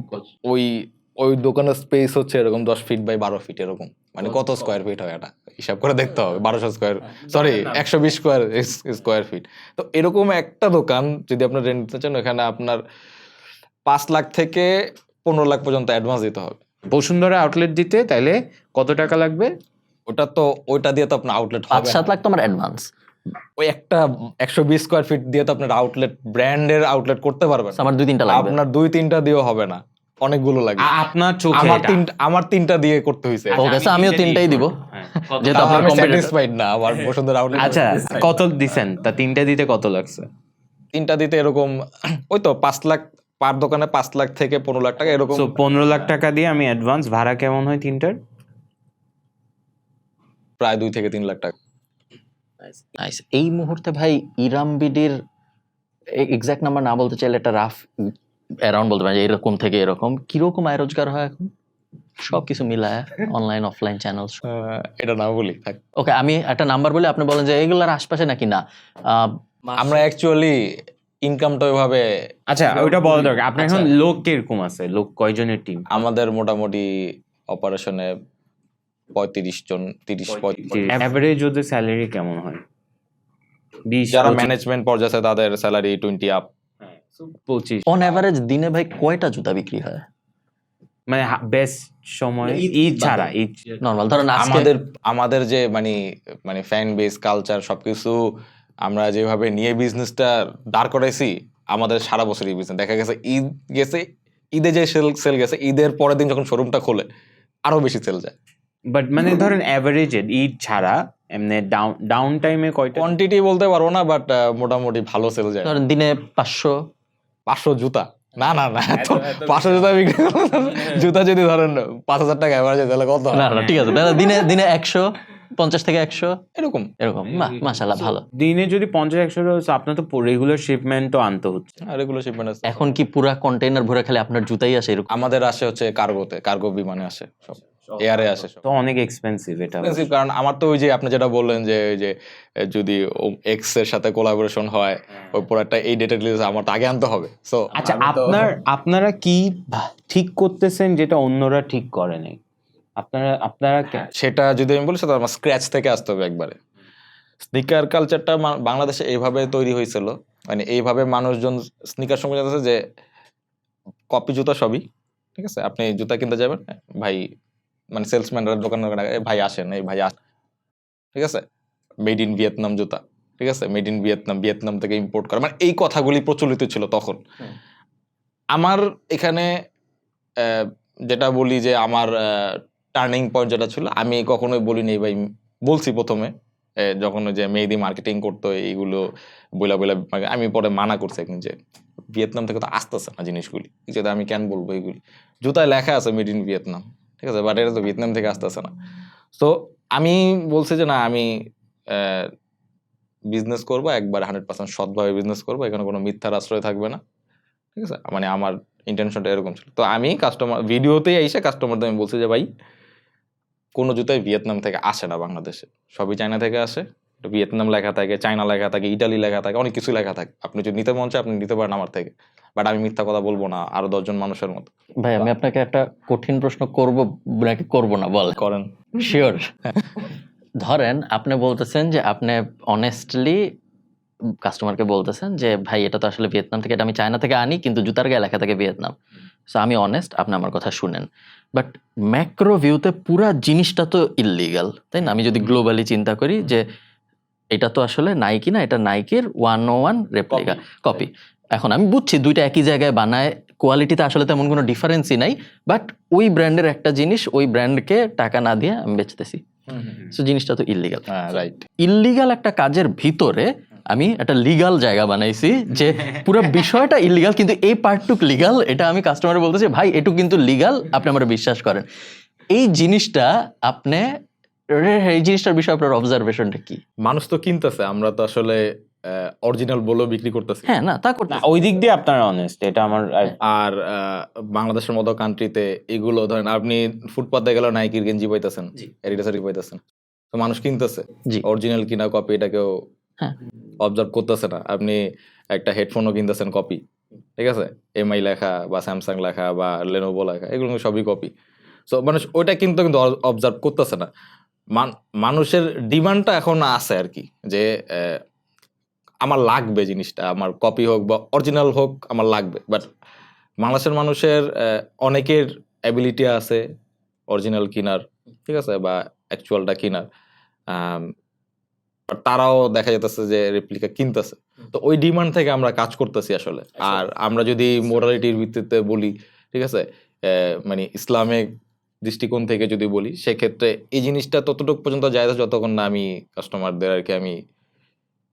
ওই ওই দোকানের স্পেস হচ্ছে এরকম 10 ফিট বাই 12 ফিট, এরকম মানে কত স্কোয়ার ফিট হয় এটা হিসাব করে দেখতে হবে। 1200 স্কোয়ার, সরি 120 স্কোয়ার ফিট। তো এরকম একটা দোকান যদি আপনার রেন্ট নিতে চান, এখানে আপনার 5 লাখ থেকে 15 লাখ পর্যন্ত অ্যাডভান্স দিতে হবে। বসুন্ধরা আউটলেট দিতে তাইলে কত টাকা লাগবে? ওটা তো ওইটা দিয়ে তো আপনার আউটলেট হবে 5-7 লাখ তো আমার অ্যাডভান্স। ওই একটা 120 স্কোয়ার ফিট দিয়ে তো আপনার আউটলেট, ব্র্যান্ডের আউটলেট করতে পারবেন। আমার 2-3টা লাগবে। আপনার 2-3টা দিয়েও হবে না, অনেকগুলো লাগবে। আপনার চোখে আমার 3টা দিয়ে করতে হয়েছে। ওকে, সো আমিও 3টাই দিব, যেহেতু তাও আপনার আমি কম্পিটিটর। স্যাটিসফাইড না আমার বসুন্ধরা আউটলেট। আচ্ছা, কত দিছেন তা? 3টা দিতে কত লাগছে? 3টা দিতে এরকম ওই তো 5 লাখ পার দোকানে, 5 লাখ থেকে 15 লাখ টাকা এরকম। সো 15 লাখ টাকা দিয়ে আমি অ্যাডভান্স। ভাড়া কেমন হয় 3টার? প্রায় 2 থেকে 3 লাখ টাকা। নাইস। এই মুহূর্তে ভাই ইরামবিডির এক্সাক্ট নাম্বার না বলতে চাইলে একটা রাফ অ্যারাউন্ড বলতে পারি, এরকম থেকে এরকম কিরকম আয় রোজগার হয় এখন সবকিছু মিলায়, অনলাইন অফলাইন চ্যানেল? এটা না বলি থাক। ওকে, আমি একটা নাম্বার বলি, আপনি বলেন যে এগুলোর আশপাশে নাকি না। আমরা অ্যাকচুয়ালি ইনকামটা ওইভাবে, আচ্ছা ওইটা বলা দরকার। আপনার এখন লোক কিরকম আছে? লোক কয়জনের টিম? আমাদের মোটামুটি অপারেশনে 35 জন, 30-35। এভারেজ ওদের স্যালারি কেমন হয়? 20 যারা ম্যানেজমেন্ট পর্যায়ে আছে তাদের স্যালারি 20 আপ। 25। অন অ্যাভারেজ দিনে ভাই কয়টা জুতা বিক্রি হয়? মানে বেস্ট সময় ঈদ ছাড়া, ঈদ নরমাল ধরেন আজকে আমাদের যে মানে ফ্যান বেস, কালচার সবকিছু আমরা যেভাবে নিয়ে বিজনেসটা দাঁড় করাইছি, আমাদের সারা বছরই বিজনেস দেখা গেছে। ঈদ গেছে, ঈদে যে সেল গেছে, ঈদের পরের দিন যখন শোরুমটা খোলে আরো বেশি সেল যায়। বাট মানে ধরেন অ্যাভারেজে ঈদ ছাড়া এমনি ডাউন টাইমে কয়টা? কোয়ান্টিটি বলতে পারবো না, বাট মোটামুটি ভালো সেল যায়। ধরেন দিনে 500। 500 জুতা? না না না, 500 জুতা বিক্রি করবো না। জুতা যদি ধরেন 5,000 টাকা অ্যাভারেজে, তাহলে কত হয়? না না ঠিক আছে, তাহলে দিনে দিনে 150 থেকে 100 এরকম এরকম। মাশাআল্লাহ ভালো। দিনে যদি 50-100 আপনার তো রেগুলার শিপমেন্টও আনতে হচ্ছে। রেগুলার শিপমেন্ট আছে। এখন কি পুরা কন্টেইনার ভরে খালি আপনার জুতাই আসে এরকম? আমাদের আসে হচ্ছে কার্গোতে, কার্গো বিমানে আসে, সব এয়ারে আসে সব। তো অনেক এক্সপেন্সিভ এটা। Expensive, কারণ আমার তো ওই যে আপনি যেটা বললেন যে ওই যে যদি এক্স এর সাথে কোলাবোরেশন হয়, ওই প্রোডাক্টটা এই ডেটে রিলিজ, আমার তো আগে আনতে হবে। সো আচ্ছা, আপনারা কি ঠিক করতেছেন যেটা অন্যরা ঠিক করে নাই? আপনারা সেটা যদি আমি বলি, সেটা আমার স্ক্র্যাচ থেকে আসতে হবে একবারে। স্নিকার কালচারটা বাংলাদেশে এইভাবে তৈরি হয়েছিল, মানে এইভাবে মানুষজন স্নিকার সঙ্গে জানতেছে যে কপি জুতা সবই ঠিক আছে। আপনি জুতা কিনতে যাবেন, ভাই মানে সেলসম্যানরা দোকানে ভাই আসেন, এই ভাই আসেন, ঠিক আছে, মেড ইন ভিয়েতনাম জুতা, ঠিক আছে, মেড ইন ভিয়েতনাম, ভিয়েতনাম থেকে ইম্পোর্ট করা, মানে এই কথাগুলি প্রচলিত ছিল তখন। আমার এখানে যেটা বলি যে আমার টার্নিং পয়েন্ট যেটা ছিল, আমি কখনোই বলিনি ভাই, বলছি প্রথমে যখন ওই যে মেহেদি মার্কেটিং করতো এইগুলো বইলা বইলা, আমি পরে মানা করছি একদিন যে ভিয়েতনাম থেকে তো আসতেছে না জিনিসগুলি, যেটা আমি কেন বলবো, এইগুলি জুতায় লেখা আছে মেড ইন ভিয়েতনাম, ঠিক আছে, বাট এটা তো ভিয়েতনাম থেকে আসতেছে না। তো আমি বলছি যে না, আমি বিজনেস করবো একবার 100% সৎভাবে বিজনেস করবো, এখানে কোনো মিথ্যার আশ্রয় থাকবে না, ঠিক আছে, মানে আমার ইন্টেনশনটা এরকম ছিল। তো আমি কাস্টমার ভিডিওতেই এসে কাস্টমারদের আমি বলছি যে ভাই, কোনো জুতাই ভিয়েতনাম থেকে আসে না বাংলাদেশে, সবই চায়না থেকে আসে। ভিয়েতনাম লেখা থাকে, চায়না লেখা থাকে, ইটালি লেখা থাকে, অনেক কিছু লেখা থাকে, আপনি যদি নিতে মন চায় আপনি নিতে পারেন আমার থেকে, বাট আমি মিথ্যা কথা বলবো না আরো 10 জন মানুষের মতো। ভাই আমি আপনাকে একটা কঠিন প্রশ্ন করব নাকি করব না, বল। করেন। শিওর? ধরেন আপনি বলতেছেন যে আপনি অনেস্টলি কাস্টমারকে বলতেছেন যে ভাই এটা তো আসলে ভিয়েতনাম থেকে, এটা আমি চায়না থেকে আনি, কিন্তু জুতার গায়ে লেখা থাকে ভিয়েতনাম। সো আমি অনেস্ট, আপনি আমার কথা শুনেন, বাট ম্যাক্রো ভিউতে পুরা জিনিসটা তো ইললিগাল, তাই না? আমি যদি গ্লোবালি চিন্তা করি যে এটা তো আসলে নাইকি না, এটা নাইকির 101 রেপ্লিকা কপি। এখন আমি বুঝছি দুইটা একই জায়গায় বানায়, কোয়ালিটিতে আসলে তেমন কোনো ডিফারেন্সই নাই, বাট ওই ব্র্যান্ডের একটা জিনিস ওই ব্র্যান্ডকে টাকা না দিয়ে আমি বেচতেছি, সো জিনিসটা তো ইললিগাল। হ্যাঁ, রাইট। ইললিগাল একটা কাজের ভিতরে আমি একটা লিগাল জায়গা বানাইছি যে পুরো বিষয়টা ইললিগাল কিন্তু এই পার্টটুক লিগাল, এটা আমি কাস্টমারে বলতেছি ভাই এটুক কিন্তু লিগাল, আপনি আমার বিশ্বাস করেন। এই জিনিসটা আপনি, এই জিনিসটার বিষয়ে আপনার অবজারভেশনটা কি? মানুষ তো কিনতেছে, আমরা তো আসলে অরিজিনাল বলেও বিক্রি করতেছি। হ্যাঁ না তা করতে, ওই দিক দিয়ে আপনারা অনেস্ট, এটা আমার। আর বাংলাদেশের মতো কান্ট্রিতে এগুলো ধরেন আপনি ফুটপাতে গেলে নাইকির গেঞ্জি পাইতেছেন, এডিডাসের পাইতেছেন, তো মানুষ কিনতেছে, জি অরিজিনাল কিনা কপি এটা কেউ হ্যাঁ অবজার্ভ করতেছে না। আপনি একটা হেডফোনও কিনতেছেন কপি, ঠিক আছে, এমআই লেখা বা স্যামসাং লেখা বা লেনোভো লেখা, এগুলো সবই কপি। সো মানুষ ওইটা কিন্তু অবজার্ভ করতেছে না। মানুষের ডিমান্ডটা এখন আছে আর কি, যে আমার লাগবে জিনিসটা, আমার কপি হোক বা অরিজিনাল হোক আমার লাগবে। বাট বাংলাদেশের মানুষের অনেকের অ্যাবিলিটি আছে অরিজিনাল কিনার, ঠিক আছে, বা অ্যাকচুয়ালটা কিনার, তারাও দেখা যেতেছে যে রেপ্লিকা কিনতেছে। তো ওই ডিমান্ড থেকে আমরা কাজ করতেছি আসলে। আর আমরা যদি মোরালিটির ভিত্তিতে বলি, ঠিক আছে, মানে ইসলামিক দৃষ্টিকোণ থেকে যদি বলি, সেক্ষেত্রে এই জিনিসটা ততটুকু পর্যন্ত যায় যতক্ষণ না আমি কাস্টমারদের আর কি আমি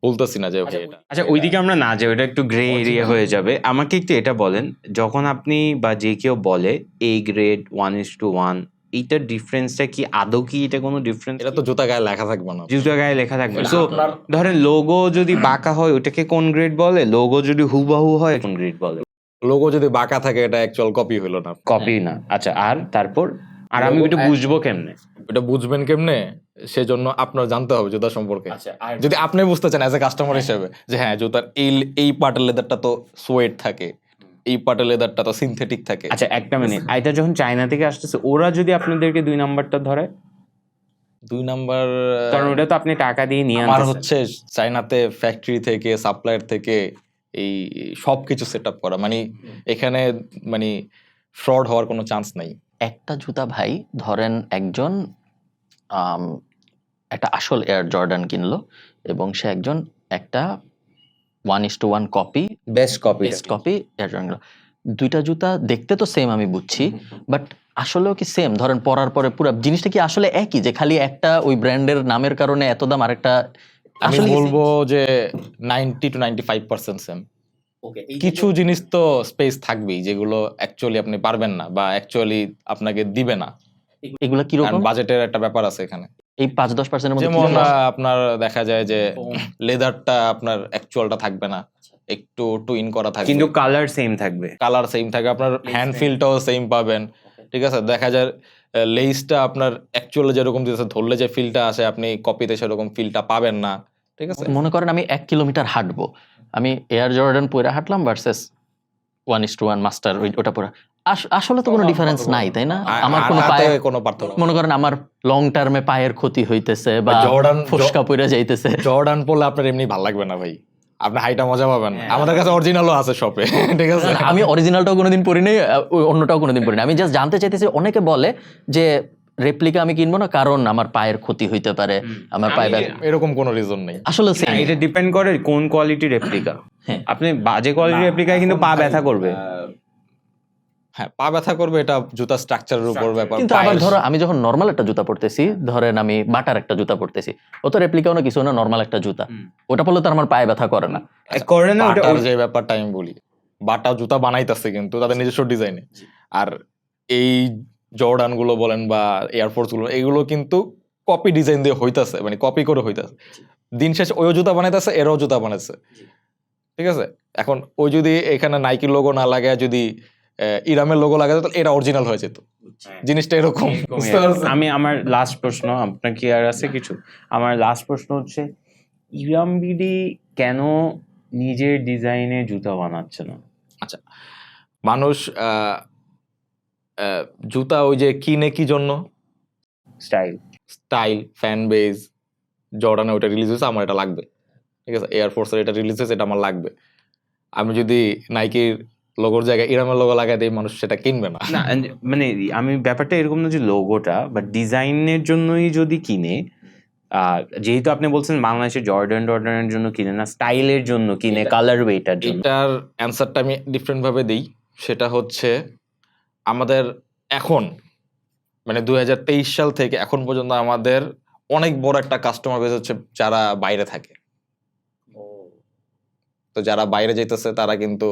বলতেছি না যে ভাই এটা। আচ্ছা, ওইদিকে আমরা না যাই, ওটা একটু গ্রে এরিয়া হয়ে যাবে। আমাকে একটু এটা বলেন, যখন আপনি বা যে কেউ বলে এ গ্রেড 1:1, এইটার ডিফারেন্সটা কি আদৌ কি এটা কোনো ডিফারেন্স? এটা তো জুতা গায়ে লেখা থাকবে না, জুতা গায়ে লেখা থাকবে। সো ধরেন লোগো যদি বাঁকা হয় ওটাকে কোন গ্রেড বলে, লোগো যদি হুবাহু হয় কোন গ্রেড বলে? লোগো যদি বাঁকা থাকে এটা অ্যাকচুয়াল কপি হলো না, কপি না। আচ্ছা, আর তারপর আর আমি এটা বুঝবো কেমনে? এটা বুঝবেন কেমনে, সেজন্য আপনার জানতে হবে জুতা সম্পর্কে। যদি আপনি বুঝতে চান অ্যাজ এ কাস্টমার হিসেবে যে হ্যাঁ জুতার এই পার্টের লেদারটা তো সোয়েট থাকে, এই পার্টের লেদারটা তো সিনথেটিক থাকে। আচ্ছা একটা মিনিট, এটা যখন চায়না থেকে আসতেছে ওরা যদি আপনাদেরকে 2 নাম্বারটা ধরে? 2 নাম্বার, কারণ ওটা তো আপনি টাকা দিয়ে নিয়ে আমার আনতেছেন। হচ্ছে চায়নাতে ফ্যাক্টরি থেকে সাপ্লায়ার থেকে এই সবকিছু সেট আপ করা, মানে এখানে মানে ফ্রড হওয়ার কোনো চান্স নাই। একটা জুতা ভাই ধরেন একজন একটা আসল এয়ার জর্ডান কিনলো এবং সে একজন একটা 1:1 copy, best copy. Best copy air Jordan কিনলো। দুইটা জুতা দেখতে তো সেম আমি বুঝছি, বাট আসলেও কি সেম? ধরেন পরার পরে পুরো জিনিসটা কি আসলে একই, যে খালি একটা ওই ব্র্যান্ডের নামের কারণে এত দাম, আরেকটা আমি আসলে বলবো যে 90 to 95% সেম। কিছু জিনিস তো স্পেস থাকবেই যেগুলো অ্যাকচুয়ালি আপনি পারবেন না বা অ্যাকচুয়ালি আপনাকে দিবে না, এগুলা কারণ কিরকম? বাজেটের একটা ব্যাপার আছে এখানে। এই 5-10% মধ্যে কি যেমন জিনিস? আপনার দেখা যায় যে লেদারটা আপনার অ্যাকচুয়ালটা থাকবে না, একটু টুইন করা থাকবে, কিন্তু কালার সেম থাকবে। কালার সেম থাকে, আপনার হ্যান্ড ফিলটাও সেম পাবেন। ঠিক আছে, দেখা যায় লেসটা আপনার অ্যাকচুয়ালি যেরকম দিতেছে ধরলে যে ফিলটা আসে আপনি কপিতে সেরকম ফিলটা পাবেন না। ঠিক আছে, মনে করেন আমি 1 কিলোমিটার হাঁটবো, আমি এয়ার জর্ডান পরে হাঁটলাম ভার্সেস 1:1 মাস্টার ওটা পরে, আসলে তো কোনো ডিফারেন্স নাই, তাই না? আমার কোনো হাঁটাতে পায়ে, কোনো পার্থক্য নেই। মনে করেন আমার লং টার্মে পায়ের ক্ষতি হইতেছে বা জর্ডান- ফসকা পড়ে যাইতেছে, জর্ডান পরলে আপনার এমনি ভালো লাগবে না ভাই, আপনি হাইটা মজা পাবেন। আমাদের কাছে অরিজিনালও আছে শপে, ঠিক আছে। আমি অরিজিনালটাও কোনোদিন পরি নাই, অন্যটাও কোনোদিন পরি নাই। আমি জাস্ট জানতে চাইতেছি, অনেকে বলে যে রেপ্লিকা আমি কিনবো না কারণ আমার পায়ের ক্ষতি হইতে পারে, আমার পায়ে এরকম কোনো রিজন নেই। আসলে সেম। এটা ডিপেন্ড করে কোন কোয়ালিটির রেপ্লিকা। হ্যাঁ। আপনি বাজে কোয়ালিটির রেপ্লিকায় কিন্তু পা ব্যথা করবে। হ্যাঁ, পা ব্যথা করবে, এটা জুতা স্ট্রাকচারের উপর ব্যাপার। কিন্তু আবার ধরো আমি যখন নর্মাল একটা জুতা পরতেছি, ধরেন আমি বাটার একটা জুতা পরতেছি, ও তো রেপ্লিকাও না কিছু না, নর্মাল একটা জুতা, ওটা পরলে তো আমার পায়ে ব্যথা করে না। করে না ওটা। বাটার যে ব্যাপারটা আমি বলি, বাটা জুতা বানাইতেছে কিন্তু তাদের নিজস্ব ডিজাইনে, আর এই জর্ডান গুলো বলেন বা এয়ারফোর্স গুলো, এগুলো কিন্তু কপি ডিজাইন দিয়ে হইতাছে, মানে কপি করে হইতাছে। দিন শেষে ওই জুতা বানাইতেছে, এরাও জুতা বানাইছে, ঠিক আছে। এখন ওই যদি এখানে নাইকির লোগো না লাগায় যদি ইরামের লোগো লাগাতে, তাহলে এটা অরিজিনাল হয়ে যেত। জিনিসটা এরকম, বুঝতে পারছেন? আমি আমার লাস্ট প্রশ্ন, আপনার কি আর আছে কিছু? আমার লাস্ট প্রশ্ন হচ্ছে, ইরাম বিডি কেন নিজের ডিজাইনে জুতা বানাচ্ছে না? আচ্ছা, মানুষ জুতা ওই যে কিনে কি জন্য? স্টাইল। Style, fan base. জর্ডানে ওইটা রিলিজ হয়েছে, আমার এটা লাগবে, ঠিক আছে। এয়ারফোর্সের এটা রিলিজ হয়েছে, এটা আমার লাগবে। আমি যদি নাইকির লোগোর জায়গায় ইরামের লোগো লাগাই দিই, মানুষ সেটা কিনবে না। না মানে আমি ব্যাপারটা এরকম না যে লোগোটা বা ডিজাইনের জন্যই যদি কিনে, যেহেতু আপনি বলছেন বাংলাদেশে জর্ডানের জন্য কিনে না, স্টাইলের জন্য কিনে, কালার ওয়েটার জন্য। এটার অ্যান্সারটা আমি ডিফারেন্ট ভাবে দিই। সেটা হচ্ছে আমাদের এখন মানে 2023 সাল থেকে এখন পর্যন্ত আমাদের অনেক বড় একটা কাস্টমার বেস হচ্ছে যারা বাইরে থাকে। তো যারা বাইরে যাইতেছে তারা কিন্তু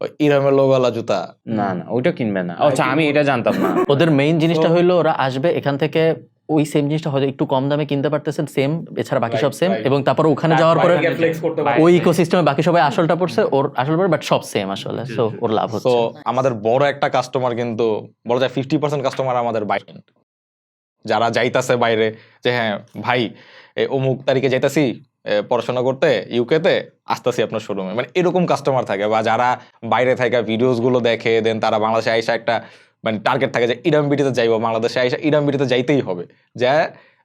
ওই ইরামের লোগোওয়ালা জুতা, না ওইটা কিনবে না। আচ্ছা, আমি এটা জানতাম না। ওদের মেইন জিনিসটা হইলো ওরা আসবে এখান থেকে, ওই সেম জিনিসটা হয়তো একটু কম দামে কিনতে পারতেছেন সেম, এছাড়া বাকি সব সেম, এবং তারপর ওখানে যাওয়ার পরে ওই ইকোসিস্টেমে বাকি সবাই আসলটা পড়ছে, ওর আসল পড়ে, বাট সব সেম আসলে, সো ওর লাভ তো হচ্ছে। আমাদের বড় একটা কাস্টমার কিন্তু বড় যায় 50% কাস্টমার আমাদের বাইরে, যারা যাইতাছে বাইরে, যে হ্যাঁ ভাই অমুক তারিখে যাইতাছি পড়াশোনা করতে ইউকেতে, আসতেছি আপনার শোরুমে, মানে এরকম কাস্টমার থাকে। বা যারা বাইরে থাকে ভিডিওস গুলো দেখে, দেন তারা বাংলাদেশে আইসা একটা মানে টার্গেট থাকে যে ইরাম বিটিতে যাইবো, বাংলাদেশে আইসা ইরাম বিটিতে যাইতেই হবে, যা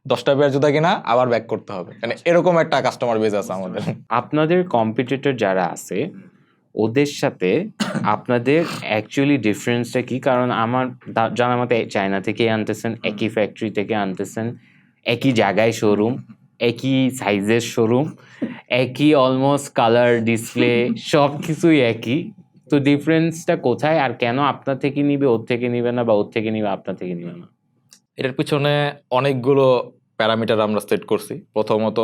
10টা পেয়ার জুতা কিনা আবার ব্যাক করতে হবে, মানে এরকম একটা কাস্টমার বেস আছে আমাদের। আপনাদের কম্পিটিটর যারা আছে ওদের সাথে আপনাদের অ্যাকচুয়ালি ডিফারেন্সটা কি? কারণ আমার জানার মতে চায়না থেকে আনতেছেন, একই ফ্যাক্টরি থেকে আনতেছেন, একই জায়গায় শোরুম, একই সাইজের শোরুম, একই অলমোস্ট কালার ডিসপ্লে, সব কিছুই একই। তো ডিফারেন্সটা কোথায়, আর কেন আপনার থেকে নিবে ওর থেকে নিবে না, বা ওর থেকে নিবে আপনার থেকে নিবে না? এটার পিছনে অনেকগুলো প্যারামিটার আমরা সেট করছি। প্রথমত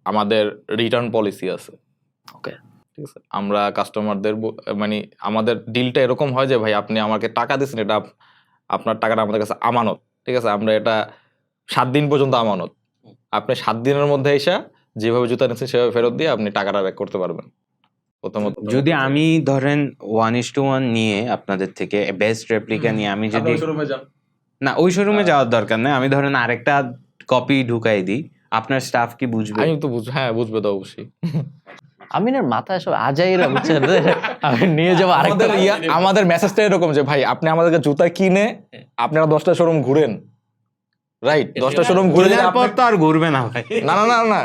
আমাদের রিটার্ন পলিসি আছে, ওকে, ঠিক আছে। আমরা কাস্টমারদের মানে আমাদের ডিলটা এরকম হয় যে ভাই আপনি আমাকে টাকা দিচ্ছেন, এটা আপনার টাকাটা আমাদের কাছে আমানত, ঠিক আছে। আমরা এটা 7 দিন পর্যন্ত আমানত, আপনি 7 দিনের মধ্যে এসে যেভাবে জুতা নিচ্ছেন সেভাবে ফেরত দিয়ে আপনি টাকাটা ব্যাক করতে পারবেন। প্রথমত যদি আমি ধরেন 1:1 নিয়ে আপনাদের থেকে বেস্ট রেপ্লিকা নিয়ে আমি যদি না ওই শোরুমে যাওয়ার দরকার নেই, আমি ধরেন আরেকটা কপি ঢুকাই দিই, আপনার স্টাফ কি বুঝবে? আমি তো হ্যাঁ বুঝবে তো অবশ্যই। আমিনের মাথায় সব আজাইরা বুঝছেন, আমি নিয়ে যাবো আরেকটা। আমাদের মেসেজটা এরকম যে ভাই আপনি আমাদেরকে জুতা কিনে আপনারা 10টা শোরুম ঘুরেন, রাইট? 10টা শোরুম ঘুরে কেনার পর তো আর ঘুরবে না ভাই। না না না না,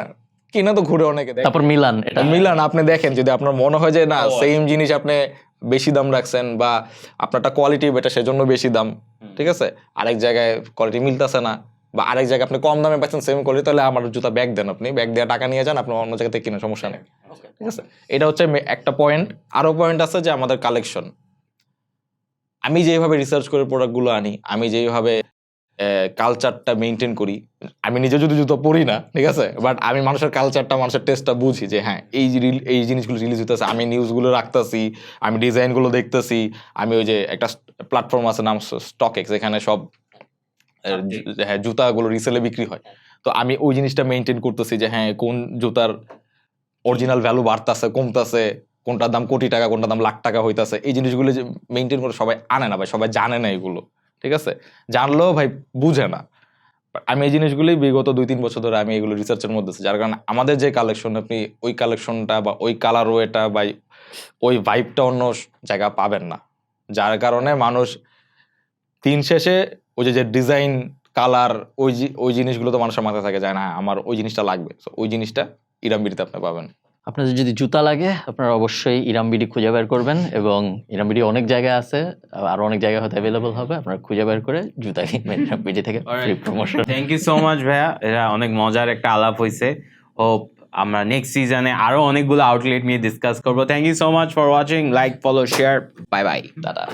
কিনা তো ঘুরে অনেকে দেখে। তারপর মিলান, এটা মিলান আপনি দেখেন, যদি আপনার মনে হয় যে না সেম জিনিস আপনি বেশি দাম রাখছেন বা আপনারটা কোয়ালিটি বেটার সেজন্য বেশি দাম, ঠিক আছে, আরেক জায়গায় কোয়ালিটি মিলতেছে না বা আরেক জায়গায় আপনি কম দামে পাচ্ছেন সেম কোয়ালিটি, তাহলে আমার জুতা ব্যাগ দেন, আপনি ব্যাগ দিয়ে টাকা নিয়ে যান, আপনি অন্য জায়গা থেকে কিনে, সমস্যা নেই, ঠিক আছে। এটা হচ্ছে একটা পয়েন্ট। আরো পয়েন্ট আছে যে আমাদের কালেকশন, আমি যেভাবে রিসার্চ করে প্রোডাক্টগুলো আনি, আমি যেভাবে কালচারটা মেনটেন করি, আমি নিজে যদি জুতো পরি না, ঠিক আছে, বাট আমি মানুষের কালচারটা, মানুষের টেস্টটা বুঝি যে হ্যাঁ এই জিনিসগুলো রিলিজ হইতেছে, আমি নিউজগুলো রাখতেছি, আমি ডিজাইনগুলো দেখতেছি, আমি ওই যে একটা প্ল্যাটফর্ম আছে নাম স্টকএক্স, এখানে সব হ্যাঁ জুতাগুলো রিসেলে বিক্রি হয়, তো আমি ওই জিনিসটা মেনটেন করতেছি যে হ্যাঁ কোন জুতার অরিজিনাল ভ্যালু বাড়তেছে কমতেছে, কোনটার দাম কোটি টাকা, কোনটার দাম লাখ টাকা হইতাছে, এই জিনিসগুলো যে মেনটেন করে সবাই আনে না ভাই, সবাই জানে না এগুলো, ঠিক আছে, জানলেও ভাই বুঝে না। আমি এই জিনিসগুলোই বিগত 2-3 বছর ধরে আমি এগুলো রিসার্চের মধ্যে আছি, যার কারণে আমাদের যে কালেকশন, আপনি ওই কালেকশনটা বা ওই কালার ওয়েটা বা ওই ভাইবটা অন্য জায়গা পাবেন না, যার কারণে মানুষ দিন শেষে ওই যে ডিজাইন কালার ওই জিনিসগুলো তো মানুষের মাথায় থাকে যায় না, আমার ওই জিনিসটা লাগবে, তো ওই জিনিসটা ইরামবিডিতে আপনি পাবেন। আপনাদের যদি জুতা লাগে আপনারা অবশ্যই ইরামবিডি খুঁজে বের করবেন, এবং ইরামবিডি অনেক জায়গায় আছে, আরো অনেক জায়গায় হয়তো অ্যাভেলেবল হবে, আপনারা খুঁজে বের করে জুতা কিনবেন ইরামবিডি থেকে, free promotion. Thank you so much ভাইয়া, এটা অনেক মজার একটা আলাপ হয়েছে। হোপ আমরা নেক্সট সিজনে আরো অনেকগুলো আউটলেট নিয়ে ডিসকাস করবো। Thank you so much for watching, like, follow, share, bye bye, দাদা।